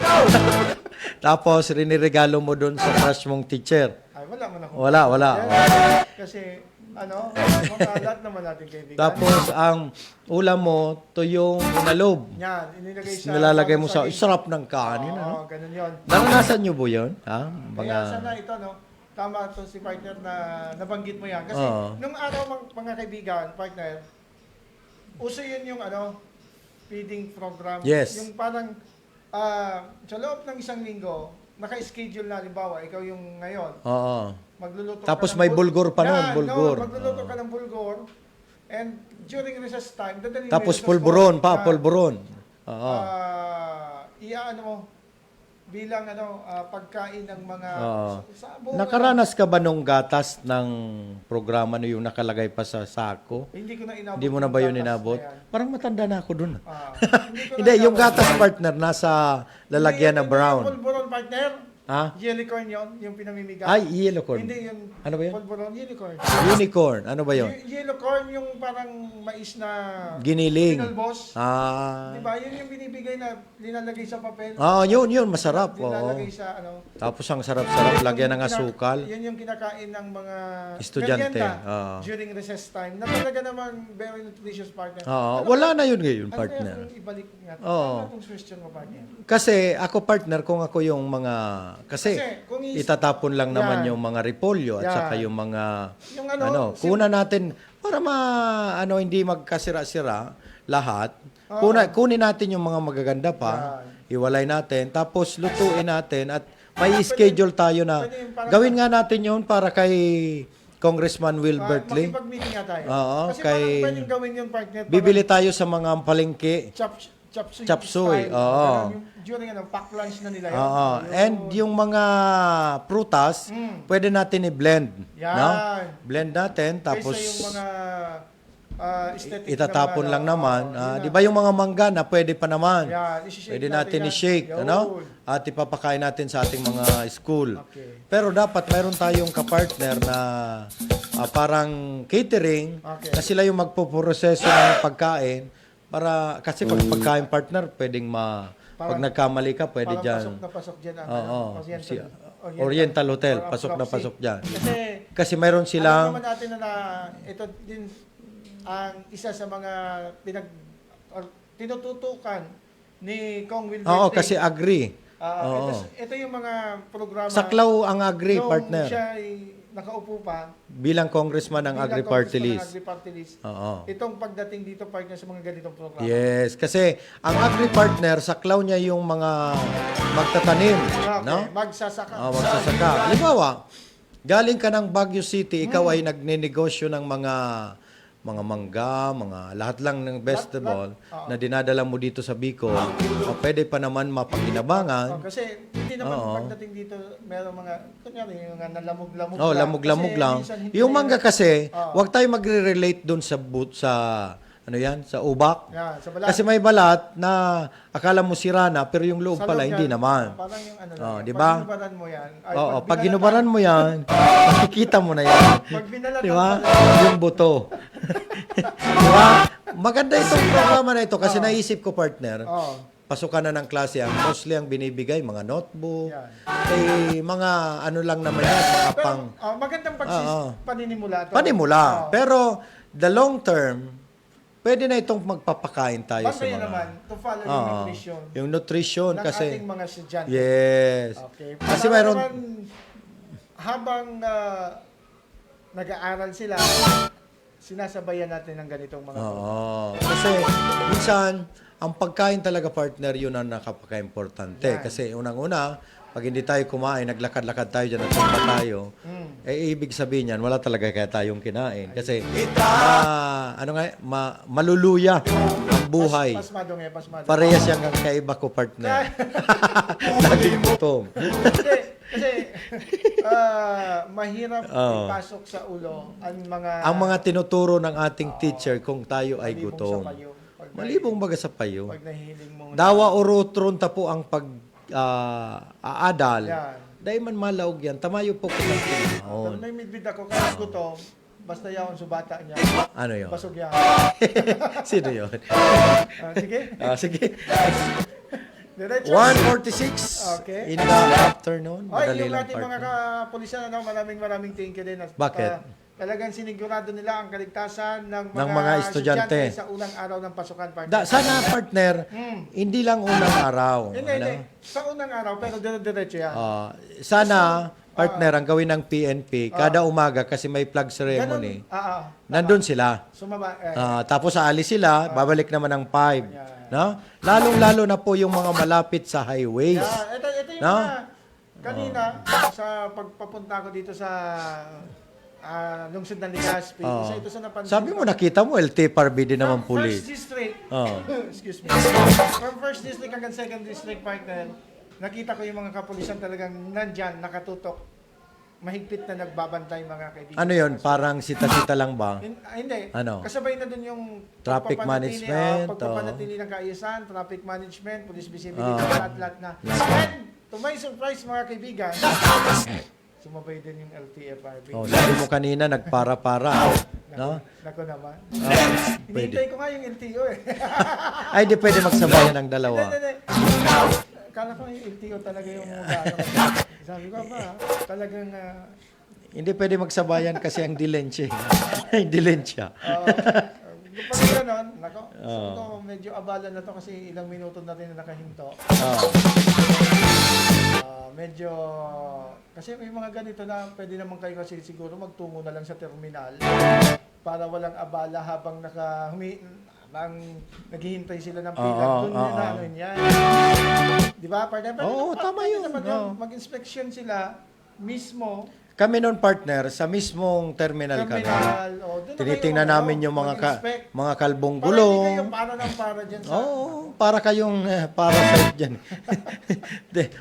Tapos, riniregalo mo dun sa crush mong teacher. Ay, wala man ako. Wala. Yan. Kasi, mga lahat naman natin kaibigan. Tapos, ang ulam mo, tuyong inalob. Yan, inilagay sa... Nilalagay mo sa... saging. Sarap ng kanin, Oo, ano? ganun yun. Naranasan nyo po yun? Ha? Kaya sana ito, tama to si partner na nabanggit mo yan. Kasi Oo. nung araw, mga kaibigan, partner, uso yun yung feeding program. Yes. Yung parang sa loob ng isang linggo, naka-schedule na, halimbawa, ikaw yung ngayon, Oo. Magluluto Tapos ka ng may bulgur pa nun, Yan, bulgur. No, magluluto ka ng bulgur. And during recess time, dadalhin mo Tapos yun sa pulburon school. pa, Yan. pulburon. Oo. Iaano mo bilang pagkain ng mga Oo. sa buong, Nakaranas ka ba nung gatas ng programa na yung nakalagay pa sa sako? hindi ko na inabot. Hindi mo na ba yun gatas inabot? na yan. Parang matanda na ako dun. Hindi ko na Hindi, yung inabot. gatas partner nasa lalagyan na Hindi, brown. Yung pulburon partner. Ha? Unicorn yun, yung pinamimigay. Ay, yellow corn. Hindi yung Ano ba yun? pulburon, unicorn. Unicorn. Ano ba yun? Yellow corn yung parang mais na Giniling. pinalbos. Ah. Diba? Yun yung binibigay na linalagay sa papel. Yun, masarap. Oo. Linalagay sa Tapos ang sarap-sarap, lagyan ng asukal. Yun yung kinakain ng mga Estudyante, merienda oo. during recess time. Na talaga naman very nutritious partner. Oo. Wala na yun ngayon, Ano partner. kaya kung ibalik nga? Oo. Ano itong question mo, partner? Kasi ako partner, kung ako yung mga... Kasi kung itatapon lang naman Yan. yung mga repolyo at Yan. saka yung mga... Yung Kuna natin, para hindi magkasira-sira lahat, kunin natin yung mga magaganda pa, iwalay natin, tapos lutuin natin at may schedule tayo na pwede yung parang- gawin nga natin yun para kay Congressman Wilbert Lee. Makipag-meeting nga tayo. Oo, Kasi kay- parang pwedeng gawin yung partner. Bibili tayo sa mga palengke. Chop suey. suey, oo. During pack lunch na nila yun. Oo. Yun. And yung mga prutas, pwede natin i-blend. Yan. No? Blend natin, tapos Kaysa yung mga aesthetic itatapon na mga, lang naman. yun na. Di ba yung mga mangga na pwede pa naman? Yan, isi-shake Pwede natin natin yan. i-shake, Yun. ano? At ipapakain natin sa ating mga school. Okay. Pero dapat mayroon tayong kapartner na parang catering Okay. na sila yung magpoproseso ng pagkain kasi pag pagkain partner, pwedeng pag nagkamali ka, pwede Parang dyan. pasok na pasok dyan ang Oo. Oriental, Oriental Hotel, or pasok na proxy. pasok dyan. Kasi Kasi mayroon alam silang... naman natin na ito din ang isa sa mga tinututukan ni Kong Wilbert. Oo, kasi agree. Oo. Ito yung mga programa. Saklaw ang agree, nung partner. siya ay nakaupo pa. Bilang congressman ng bilang Agri Party congressman ng List. Agri-Party List. Oo. Itong pagdating dito partner sa mga ganitong programa. Yes, kasi ang Agri Partner, saklaw niya yung mga magtatanim. Okay, No? magsasaka. Magsasaka. Halimbawa, galing ka ng Baguio City, ikaw ay nagnenegosyo ng mga mangga, lahat lang ng vegetable na dinadala mo dito sa Bicol, pwede pa naman mapakinabangan. Kasi hindi naman pagdating dito, meron mga, kunyari, yung mga nalamog-lamog Oh, lang. lamog-lamog Kasi lang. minsan hindi Yung na mangga kasi, Oo. wag tayo magre-relate doon sa sa ubak. Yan, sa balat. Kasi may balat na akala mo sira na, pero yung loob Sa pala loob hindi yan, naman. Parang yung ano lang. Oh, yan. di ba? Pag ginubaran mo yan. Ay, Oo, pag binalatan- ginubaran mo yan, makikita mo na yan. Pag binalatan Di ba? mo na- Yung buto. Di ba? Maganda itong programa na ito kasi naisip ko, partner, Oo. pasukan na ng klase, ang mostly ang binibigay, mga notebook, Yan. mga ano lang naman yan, mga Pero, pang magandang paninimula. to. panimula. Oo. Pero, the long term, pwede na itong magpapakain tayo sa Bantayan mga... naman to follow yung Oo. nutrition Yung nutrition ng kasi... ating mga estudyante. Yes. Okay. Kasi Para mayroon... naman, habang nag-aaral sila, sinasabayan natin ng ganitong mga Oo. Kasi minsan, ang pagkain talaga, partner, yun ang nakapaka-importante. Yan. Kasi unang-una, pag hindi tayo kumain, naglakad-lakad tayo dyan at tumba tayo, ibig sabihin yan, wala talaga kaya tayong kinain. Kasi, maluluya ang buhay. Pasmado nga, pasmado. Parehas yung ang kaiba ko, partner. Laging gutom. Kasi mahirap Oo. ipasok sa ulo Ang mga tinuturo ng ating teacher kung tayo ay malibong gutom. sa payo. Malibong baga sa payo. Pag nahihiling mong Dawa urutron ta po ang aadal. Yan. Dahil man malaog yan, tamayo po ko ng Pero kinahon. may midbid ako kahit gutom, basta yaon subata niya. Ano yun? Basog yan. Sino yun? Sige. Sige. Diretso. 1:46 Okay. in the afternoon. Ay, Madali yung lang, ating mga partner. kapulisan, maraming thank you din. Bakit? Talagang sinigurado nila ang kaligtasan ng Ng mga estudyante. sa unang araw ng pasukan. Partner. Sana, partner, hindi lang unang araw. Hindi, ano? hindi. Sa unang araw, pero diretso yan. Sana, partner, ang gawin ng PNP, kada umaga, kasi may flag ceremony, nandun sila. Sumaba. Tapos aalis sila, babalik naman ng 5. No? Lalong-lalo na po yung mga malapit sa highways. Ito yung No? mga Kanina, sa pagpapunta ko dito sa lungsod ng Legazpi, isa ito sa napansin Sabi ko. mo, nakita mo, LTFRB din naman From puli. First District, Oh. excuse me, from First District hanggang Second District, partner, nakita ko yung mga kapulisan talagang nandyan, nakatutok, mahigpit na nagbabantay mga kaibigan. Ano yon? Parang sita-sita lang ba? Hindi. Ano? Kasabay na dun yung Traffic pagpapanatili, management, pagpapanatili ng kaayusan, traffic management, police visibility, Oo. lahat-lahat na. And, to my surprise mga kaibigan, sumabay din yung LTFRB. Oh, sabi mo kanina, nagpara-para. No? Nako naman. Pwede. Hinihintay ko nga yung LTO eh. Ay, di pwede magsabayan ng dalawa. Hindi. Kala ko yung LTO talaga yung ano. Sabi ko ba, talagang Hindi pwede magsabayan kasi ang dilensya. Ang dilensya. pag gano'n, nako, sabi ko, medyo abala na to kasi ilang minuto na rin na nakahinto. Medyo, kasi may mga ganito na pwede naman kayo kasi siguro magtungo na lang sa terminal para walang abala habang naghihintay sila ng pila. Doon yun na ano yan. Di ba, partner? Oo, tama yun. Mag-inspection sila mismo. Kami noon, partner, sa mismong terminal kami. Doon Tinitingnan na kayo, namin yung mag-inspect. mga kalbong Para hindi kayo gulong. para dyan sa... Para kayong parasite dyan.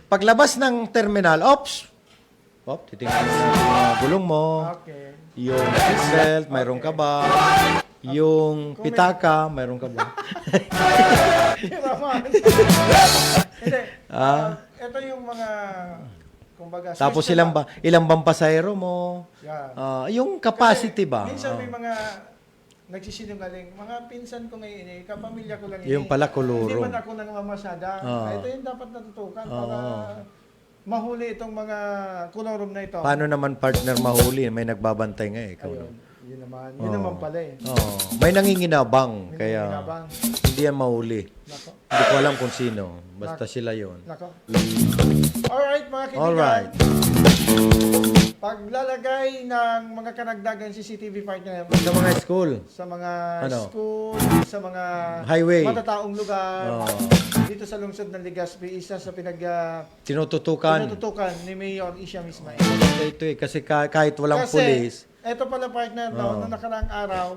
Paglabas ng terminal, titingnan mo yung mga gulong mo. Okay. Yung seatbelt, mayroon ka ba? Yung pitaka, mayroon ka ba? Hindi. Ito yung mga... Kumbaga, Tapos system ilang bang pasahero mo? Yan. Yung capacity ba? Minsan may mga nagsisinungaling. Mga pinsan ko ngayon kapamilya ko lang Yung pala kuluro. Hindi man ako nangangamasada. Ito yung dapat natutukan para mahuli itong mga kulorum na ito. Paano naman partner mahuli? May nagbabantay nga eh. Ikaw Ayun. naman. Yun naman. Yun naman pala eh. May nanginginabang. May Kaya nanginginabang. hindi yan mahuli. Nako. Hindi ko alam kung sino. Basta sila yon. Nako. Alright mga kaibigan. Alright. Paglalagay ng mga kanagdagan CCTV partner Sa mga school. sa mga Ano? school, sa mga Highway. matataong lugar, Oo. dito sa lungsod ng Legazpi, isa sa Tinututukan. tinututukan ni Mayor Isha Mismay. Ito eh. Kasi kahit walang Kasi, pulis. eto pala partner, noong nakaraang araw,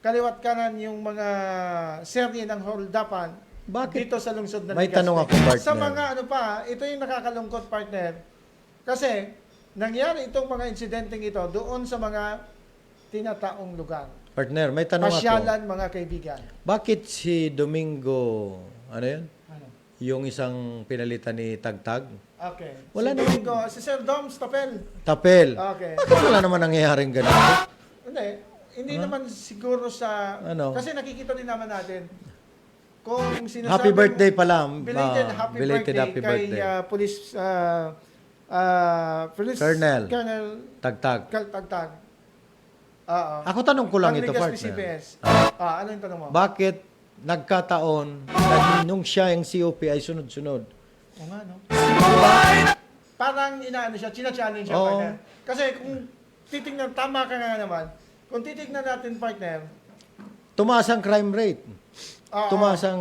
kaliwat kanan yung mga serye ng holdapan Bakit? dito sa lungsod ng May Legazpi. tanong ako, partner. Sa mga ito yung nakakalungkot partner. Kasi, nangyari itong mga insidenteng ito doon sa mga tinataong lugar. Partner, may tanong ako. Pasyalan mga kaibigan. Bakit si Domingo, ano yun? Ano? Yung isang pinalitan ni Tagtag? Okay. Wala si naman. Domingo, si Sir Doms Tapel. Tapel. Okay. Bakit wala naman nangyayaring ganito? Hindi naman siguro sa... Ano? Kasi nakikita din naman natin kung sinasabi... Happy birthday pala. Belated happy birthday kay Police Colonel. Colonel Tagtag. Tagtag. Ako tanong ko lang Ang ito, Legazpi partner. CPS. Ano yung tanong mo? Bakit nagkataon na nung siya yung COP ay sunod-sunod? O nga, no? Parang inaano siya, china-challenge siya, Oo. partner. Kasi kung titignan, tama ka nga naman, kung titignan natin, partner, Tumaas ang crime rate. Tumaas ang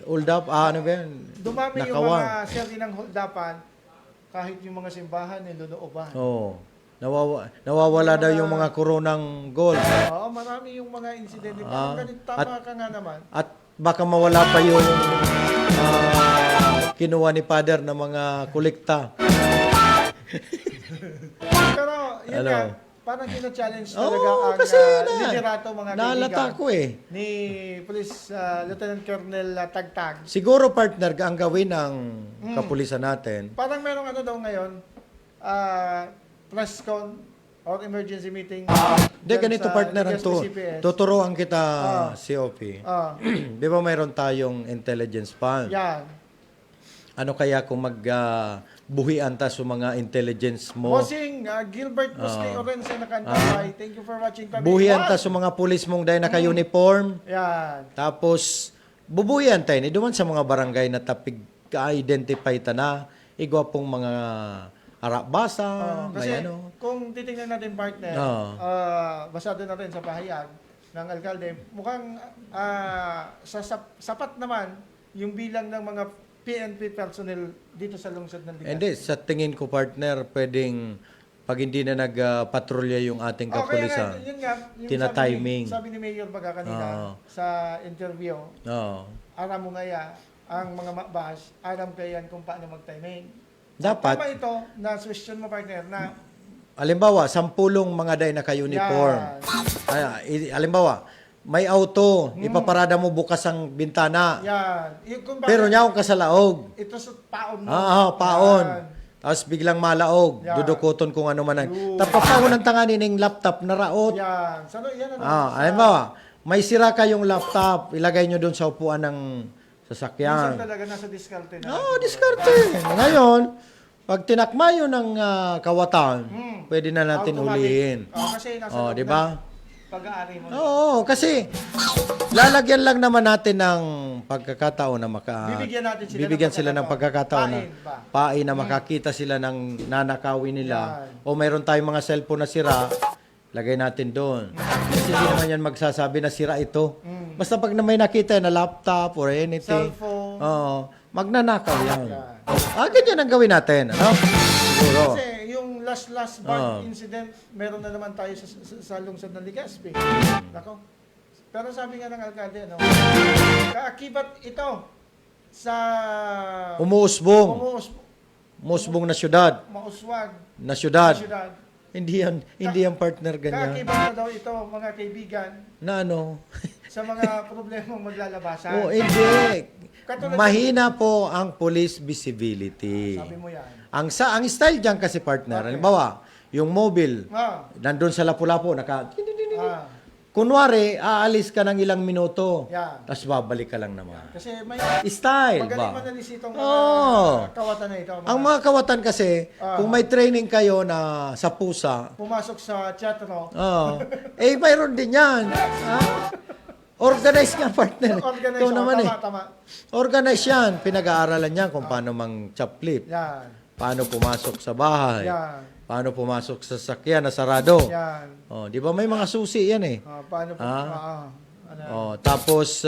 hold up, ano ba yan? dumami yung Nakawang. mga serye ng holdapan, kahit yung mga simbahan, nilolooban. Oo. Nawawala daw yung mga koronang gold. Oo, marami yung mga insidente. Parang ganit, tama ka nga naman. At baka mawala pa yung kinuha ni Father ng mga kolekta. Pero, yun Ano? nga, parang kina-challenge talaga Oo, ang kasi liderato mga naalata kaibigan ko eh. ni Police Lieutenant Colonel Tagtag. Siguro partner, ang gawin ng kapulisan natin, Parang merong ano daw ngayon, press con or emergency meeting. hindi, dyan ganito sa partner, Legazpi CPS. tuturuan kita COP. Ah, Di ba mayroon tayong intelligence fund? yan. Ano kaya kung magbuhian ta sa mga intelligence mo? Bossing, Gilbert Bosque Orense na kantay. Thank you for watching kami. Buhian ta One. sa mga pulis mong dahil naka-uniform. Yan. Tapos, bubuyan tayo ni duman sa mga barangay na tapig ka-identify ta na igwa pong mga arabasa, Kasi may ano. kung titingnan natin partner, Oo. basado na rin sa pahayag ng alkalde, mukhang sapat naman yung bilang ng mga PNP personnel dito sa lungsod ng Ligas. Hindi, sa tingin ko partner, pwedeng pag hindi na nagpatrolya yung ating Oh, kaya nga, kapulisan. yun nga, yung Tina-timing. Sabi ni Mayor Baga kanina sa interview, Oo. alam mo nga ya, ang mga makbahas, alam kaya yan kung paano mag-timing. Dapat. Tama ito, na question mo partner, na Halimbawa, 10 mga day naka-uniform. Halimbawa, may auto, ipaparada mo bukas ang bintana. yan. Yung, kung bakit- Pero nyaw ka sa laog. ito sa paon mo. Paon. Yan. Tapos biglang malaog, Yan. dudukuton kung ano man. Yun. Tapos papaon ng tanganin ng laptop na raot. Yan. Sano, yan ano? Halimbawa, may sira kayong laptop, ilagay nyo doon sa upuan ng Minsan sasakyan. talaga nasa diskarte na. Diskarte. Ngayon, pag tinakma yun ng kawatan, pwede na natin Automatic. ulihin. Kasi nasa loob Di ng ba? pag-aari mo. Oo, kasi lalagyan lang naman natin ng pagkakataon na Bibigyan natin sila ng sila ng pagkakataon na Pain ba? pain na makakita sila ng nanakawin nila. Yan. O mayroon tayong mga cellphone na sira, lagay natin doon. Kasi hindi naman yan magsasabi na sira ito. Basta pag na may nakita na laptop or anything, Cellphone. magnanakaw yan. Ganyan ang gawin natin. Ano? Siguro. Kasi yung last bar incident, meron na naman tayo sa lungsod ng Legazpi. Nako. Pero sabi nga ng alkalde, ano, kaakibat ito sa Umuusbong na syudad. mauswag Na na syudad. syudad. Hindi yan partner ganyan. Kaakibat na daw ito, mga kaibigan, Na ano? sa mga problemang maglalabasan. Hindi. Katulad Mahina po ang police visibility. Sabi mo yan. Ang style diyan kasi partner, halimbawa, yung mobile, nandun sa Lapu-Lapu, kunwari, aalis ka ng ilang minuto, Yan. tapos babalik ka lang naman. Kasi may Style magaling ba? manalis itong Oo. kawatan na ito. Ang mga kawatan kasi, kung may training kayo na sa pusa, pumasok sa teatro, mayroon din yan. Organize nga, partner. organize. Ikaw naman Tama. Organize yan. Pinag-aaralan yan kung paano mang-chaplip. Yan. Paano pumasok sa bahay. Yan. Paano pumasok sa sakyan na sarado. Yan. Di ba may mga susi yan eh. Paano po? Tapos,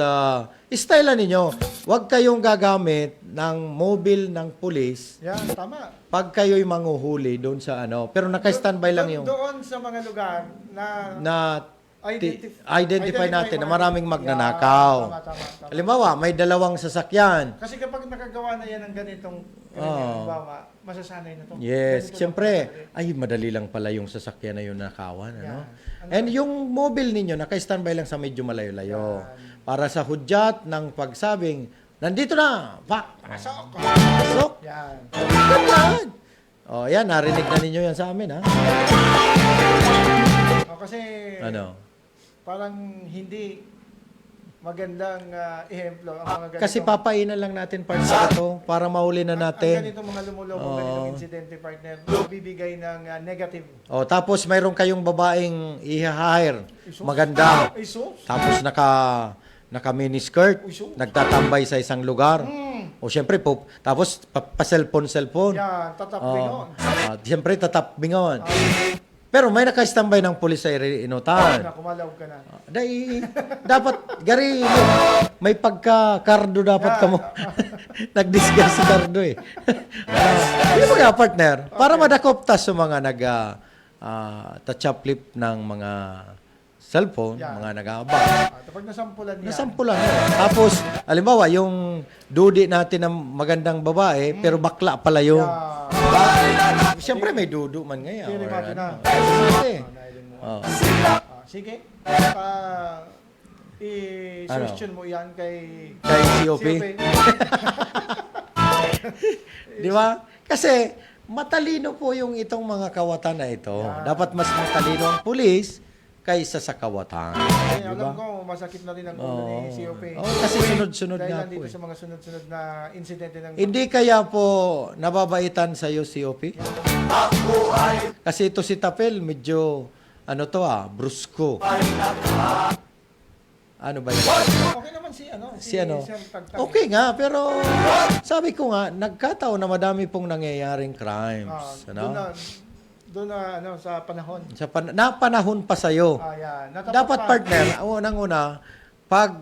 stylean ninyo. Huwag kayong gagamit ng mobile ng police Yan, tama. pag kayo'y manguhuli doon sa ano. Pero naka-standby lang yung Doon sa mga lugar na identify natin na maraming magnanakaw. Tama. Halimbawa, may dalawang sasakyan. Kasi kapag nakagawa na yan ng ganitong halimbawa, masasanay na to. Yes, Ganito siyempre. na Madali lang pala yung sasakyan na yun nakawan. Ano? And yung mobile ninyo, naka-standby lang sa medyo malayo-layo. Para sa hudyat ng pagsabing, nandito na! Pasok! Yan. Ganyan! Yan, narinig na ninyo yan sa amin, ha? Kasi Ano? parang hindi magandang ehemplo ang mga ganito. Kasi papainan lang natin part sa ito para mahuli na Ang natin. ganitong mga lumulobong ganitong insidente, partner, bibigay ng negative. Tapos mayroon kayong babaeng i-hire. Maganda. Tapos naka miniskirt, nagtatambay sa isang lugar. Siyempre po, tapos pa-cellphone. Yan, tatapingon. Siyempre tatapingon. Pero may naka-standby ng pulis sa inutan. Kumalaw ka na. Dapat, Gary, may pagka-kardo dapat ka mo. Nag-disguise si kardo eh. Yung mga partner, para madakoptas sa mga touch-up-lip ng mga cellphone, mga nag-aabang. Kapag nasampulan yan. Nasampulan. Tapos, halimbawa, yung dudi natin ng magandang babae, pero bakla pala yung... Siyempre, may dudu man ngayon. Hindi natin na. Sige. I-suggestion mo yan kay COP. Di ba? Kasi, matalino po yung itong mga kawatan na ito. Dapat mas matalino ang pulis kaysa sa kawatan. Ay, Di alam ba? ko, masakit na rin ang ulo ni COP. Kasi sunod-sunod Dahil nga po nandito eh. sa mga sunod-sunod na insidente ng... Hindi kaya po nababaitan sa iyo, COP? Kasi ito si Tapel, medyo, brusko. Ano ba yun? Okay naman si Sir Tagtag. Okay nga, pero sabi ko nga, nagkataon na madami pong nangyayaring crimes. Doon na sa panahon. Na panahon pa sa'yo. Yan. Dapat partner, unang-una, pag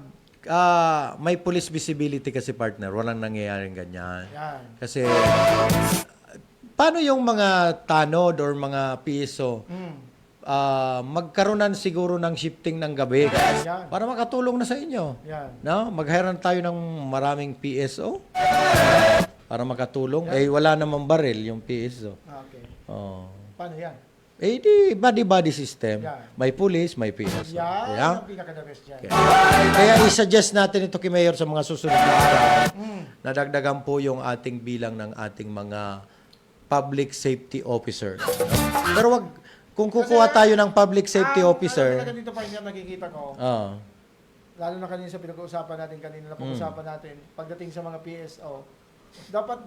may police visibility kasi, partner. Walang nangyayaring ganyan. Yan. Kasi, paano yung mga tanod or mga PSO, magkaroon siguro ng shifting ng gabi Yan. para makatulong na sa inyo. Yan. No? Mag-hire tayo ng maraming PSO para makatulong. Eh, wala namang baril yung PSO. Okay. Oh. Paano yan? Eh, di body-body system. Yan. May police, may PSO. Yan Yeah? ang pinaka-the best dyan. Kaya i-suggest natin ito kay Mayor sa mga susunod na araw. Nadagdagan po yung ating bilang ng ating mga public safety officer. Pero wag, kung kukuha tayo ng public safety officer, Ano dito pa yung nakikita ko, lalo na kanina sa pinag-uusapan natin, kanina na pag-usapan natin, pagdating sa mga PSO, dapat,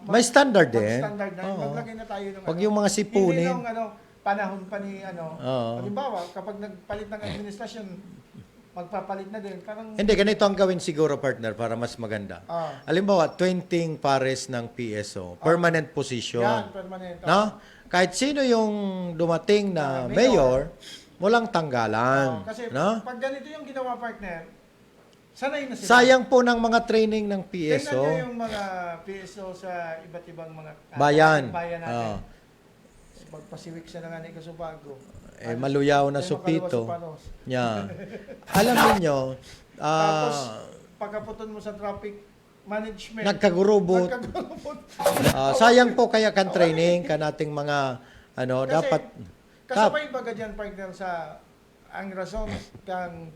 may standard din. Standard na, Oo. maglagay na tayo ng Wag yung mga sipunin. Hindi nung panahon pa ni Oo. halimbawa, kapag nagpalit ng administrasyon, magpapalit na din. Parang, Hindi, ganito ang gawin siguro, partner, para mas maganda. Halimbawa, 20 pares ng PSO, permanent position. yan, permanent. No? Kahit sino yung dumating na mayor, walang tanggalan. Kasi no? pag ganito yung ginawa, partner, sanay na sila. Sayang po ng mga training ng Tingnan PSO. nyo yung mga PSO sa iba't ibang mga Bayan. bayan natin. Oo. Magpasiwik siya na nga ni Kasubago. Eh, maluyaw na Ay, supito. makalawa si Panos. Yan. Alam niyo, Tapos, pagkaputon mo sa traffic management, nagkagurubot. Sayang po kaya kan training, kanating mga, Kasi, dapat, kasabay baga dyan, partner, sa ang rason kang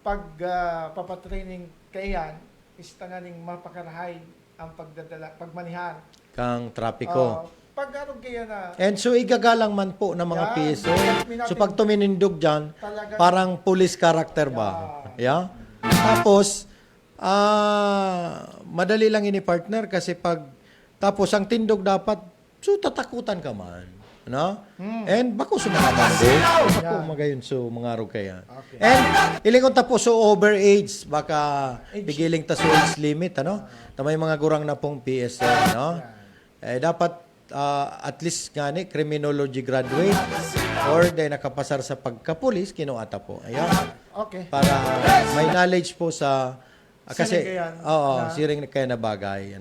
papatraining kayan is tanganing mapakarahay ang pagmanihan. kang trapiko. Pag-arog kaya na, And so, igagalang man po ng mga Yan. PSO. Natin- So, pag tuminindog dyan, Talagang- parang police character ba? Yeah? Tapos, madali lang ini partner kasi tapos ang tindog dapat, so tatakutan ka man. No? And bako sumakabandog. Bako magayon so mangarog kaya. And ilingon tapos so overage baka bigiling ta so age limit Tamay mga gurang na pong PSO, no? Eh dapat at least ngani criminology graduate or day nakapasar sa pagkapulis kinuata po. Ayan. okay. Para may knowledge po sa kasi Siring siring kaya na bagay,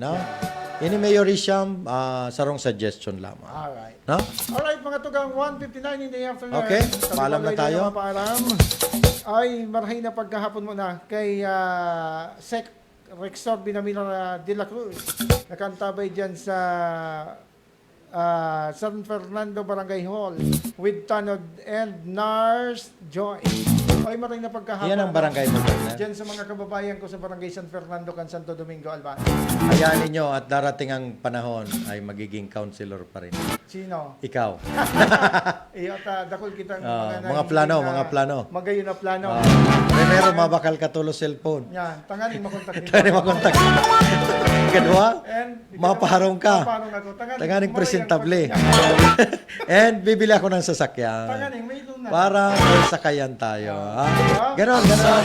Ini Mayor Isham, sarong suggestion lamang. Alright. No? Alright, mga tugang 1:59 in the afternoon. Okay, paalam na tayo. Paalam. Ay, marahay na pagkahapon muna kay Sec Rexor Binamila de la Cruz. Nakantabay dyan sa San Fernando Barangay Hall with Tanod and Nars Joy. Ay, marahay na pagkahapon. Yan ang barangay mo, partner. Dyan sa mga kababayan ko sa Barangay San Fernando, Can Santo Domingo, Albay. Hayaan ninyo at darating ang panahon ay magiging counselor pa rin. Sino? Ikaw. Dakol kitang mga plano, mga plano. Magayon na plano. Primero, mabakal ka tulo cellphone. Yan, tanganing makontak dito. Tani makontak. Kadua, And mapaharong ka. Mapaharong ako. Tanganing presentable. And bibili ako ng sasakyan. Tanganing may luna. Para may sakayan tayo. Ganon, ganon.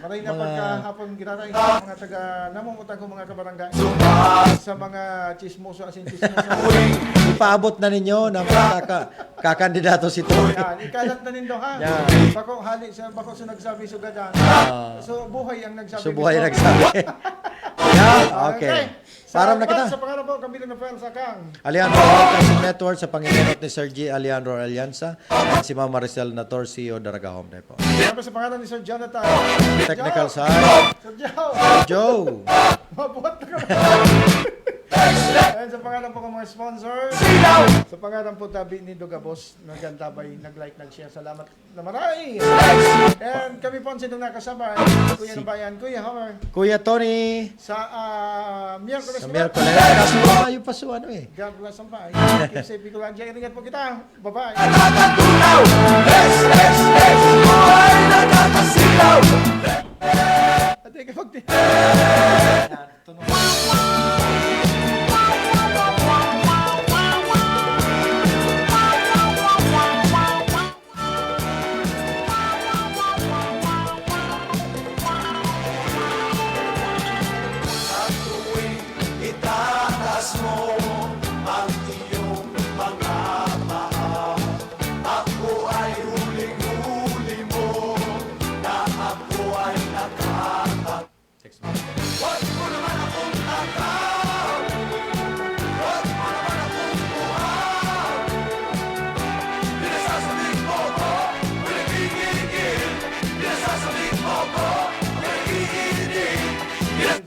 Maray na pagkahapon ginaray mga taga namumutan ko mga kabarangay sa mga chismoso asin chismoso. Ipaabot na ninyo na kakandidato si Tony. Yan, ikalat na nindo ha. Yan. Bako sa nagsabi sugadan. So buhay ang nagsabi. Subuhay nito. nagsabi. Okay. Param na kita. Sa pangalan po, kami lang na sa Kang. Alejandro Broadcasting Network sa Panginoon ni Sir G. Alejandro Alianza at si Ma'am Maricel Nator, CEO Daraga Home Depot. Salamat sa pangalan ni Sir Jonathan. Technical Joe. side, Sir Joe. Joe. Mabuhat na kami. And sa pangalan po ng mga sponsors, sa pangalan po tabi ni Dugabos, nagandabay, nag-like, nag-share. Salamat na marami. And kami po ang sinong nakasabay, Kuya ng Bayan, Kuya Homer, Kuya Tony. sa Miyerkules. Sa Miyerkules. Kaso malayo pa sa God bless ang bahay. Keep safe, Bicolandia. Ingat po kita. Bye-bye. Ate, kapag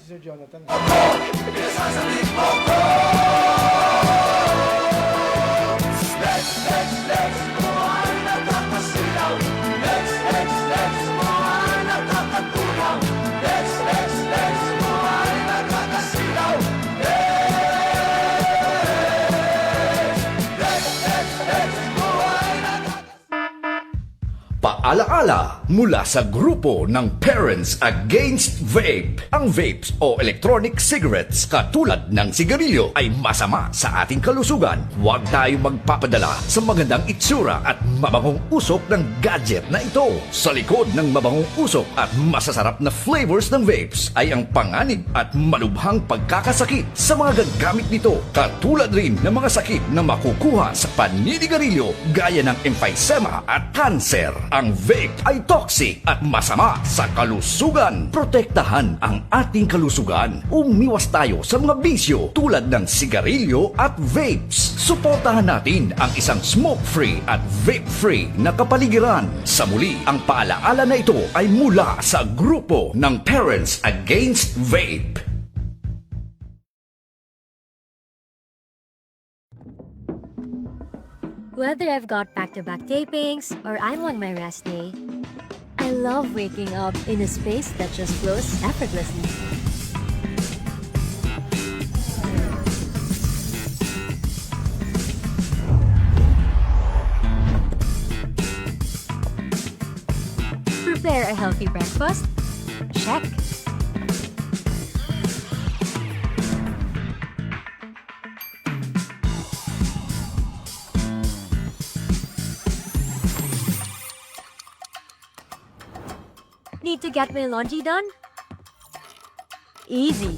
Sir Jonathan. Paalaala mula sa grupo ng Parents Against Vape. Ang vapes o electronic cigarettes katulad ng sigarilyo ay masama sa ating kalusugan. Huwag tayo magpapadala sa magandang itsura at mabangong usok ng gadget na ito. Sa likod ng mabangong usok at masasarap na flavors ng vapes ay ang panganib at malubhang pagkakasakit sa mga gagamit nito. Katulad rin ng mga sakit na makukuha sa paninigarilyo gaya ng emphysema at cancer. Ang vape ay toxic at masama sa kalusugan. Protektahan ang ating kalusugan. Umiwas tayo sa mga bisyo tulad ng sigarilyo at vapes. Suportahan natin ang isang smoke-free at vape-free na kapaligiran. Sa muli, ang paalaala na ito ay mula sa grupo ng Parents Against Vape. Whether I've got back-to-back tapings or I'm on my rest day, I love waking up in a space that just flows effortlessly. Prepare a healthy breakfast? Check. Need to get my laundry done? Easy.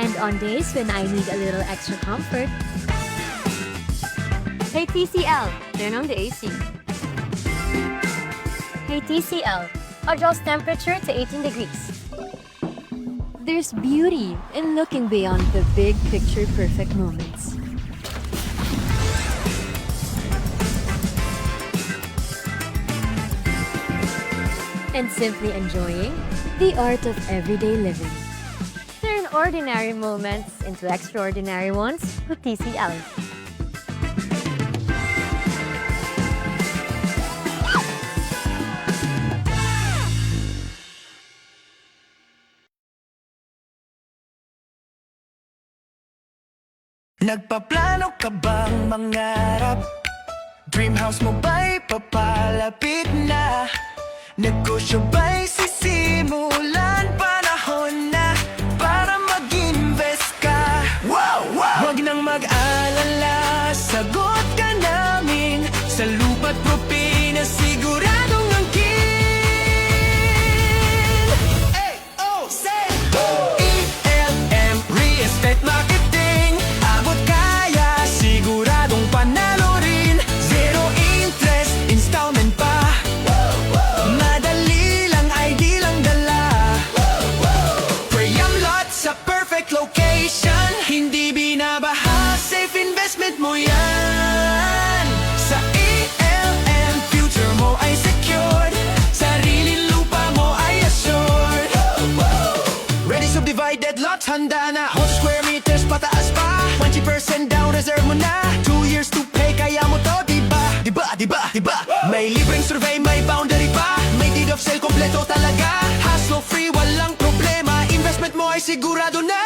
And on days when I need a little extra comfort, hey TCL, turn on the AC. Hey TCL, adjust temperature to 18 degrees. There's beauty in looking beyond the big picture perfect moments. And simply enjoying the art of everyday living. Turn ordinary moments into extraordinary ones with TCL. Nagpaplano ka bang mangarap? Dream house mo ba'y papalapit na? Negosyo ba'y sisimulan? Panahon na para mag-invest ka. Huwag nang mag-alala, sagot ka namin. Sa lupa't propina, siguradong angkin. ELM, Real Estate Marketing. Abot kaya, siguradong panalo rin. Zero interest, installment pa. Madali lang, ID lang dala. Preyam lot sa perfect location. Hindi binabaha, safe investment mo yan. Sa ELM, future mo ay secured. Sariling lupa mo ay assured. Ready subdivided lots, handa na. Whole square meters, pataas pa. 20% down, reserve mo na. 2 years to pay, kaya mo to, diba? Diba? May libreng survey, may boundary pa. May deed of sale, kompleto talaga. Hassle free, walang problema. Investment mo ay sigurado na.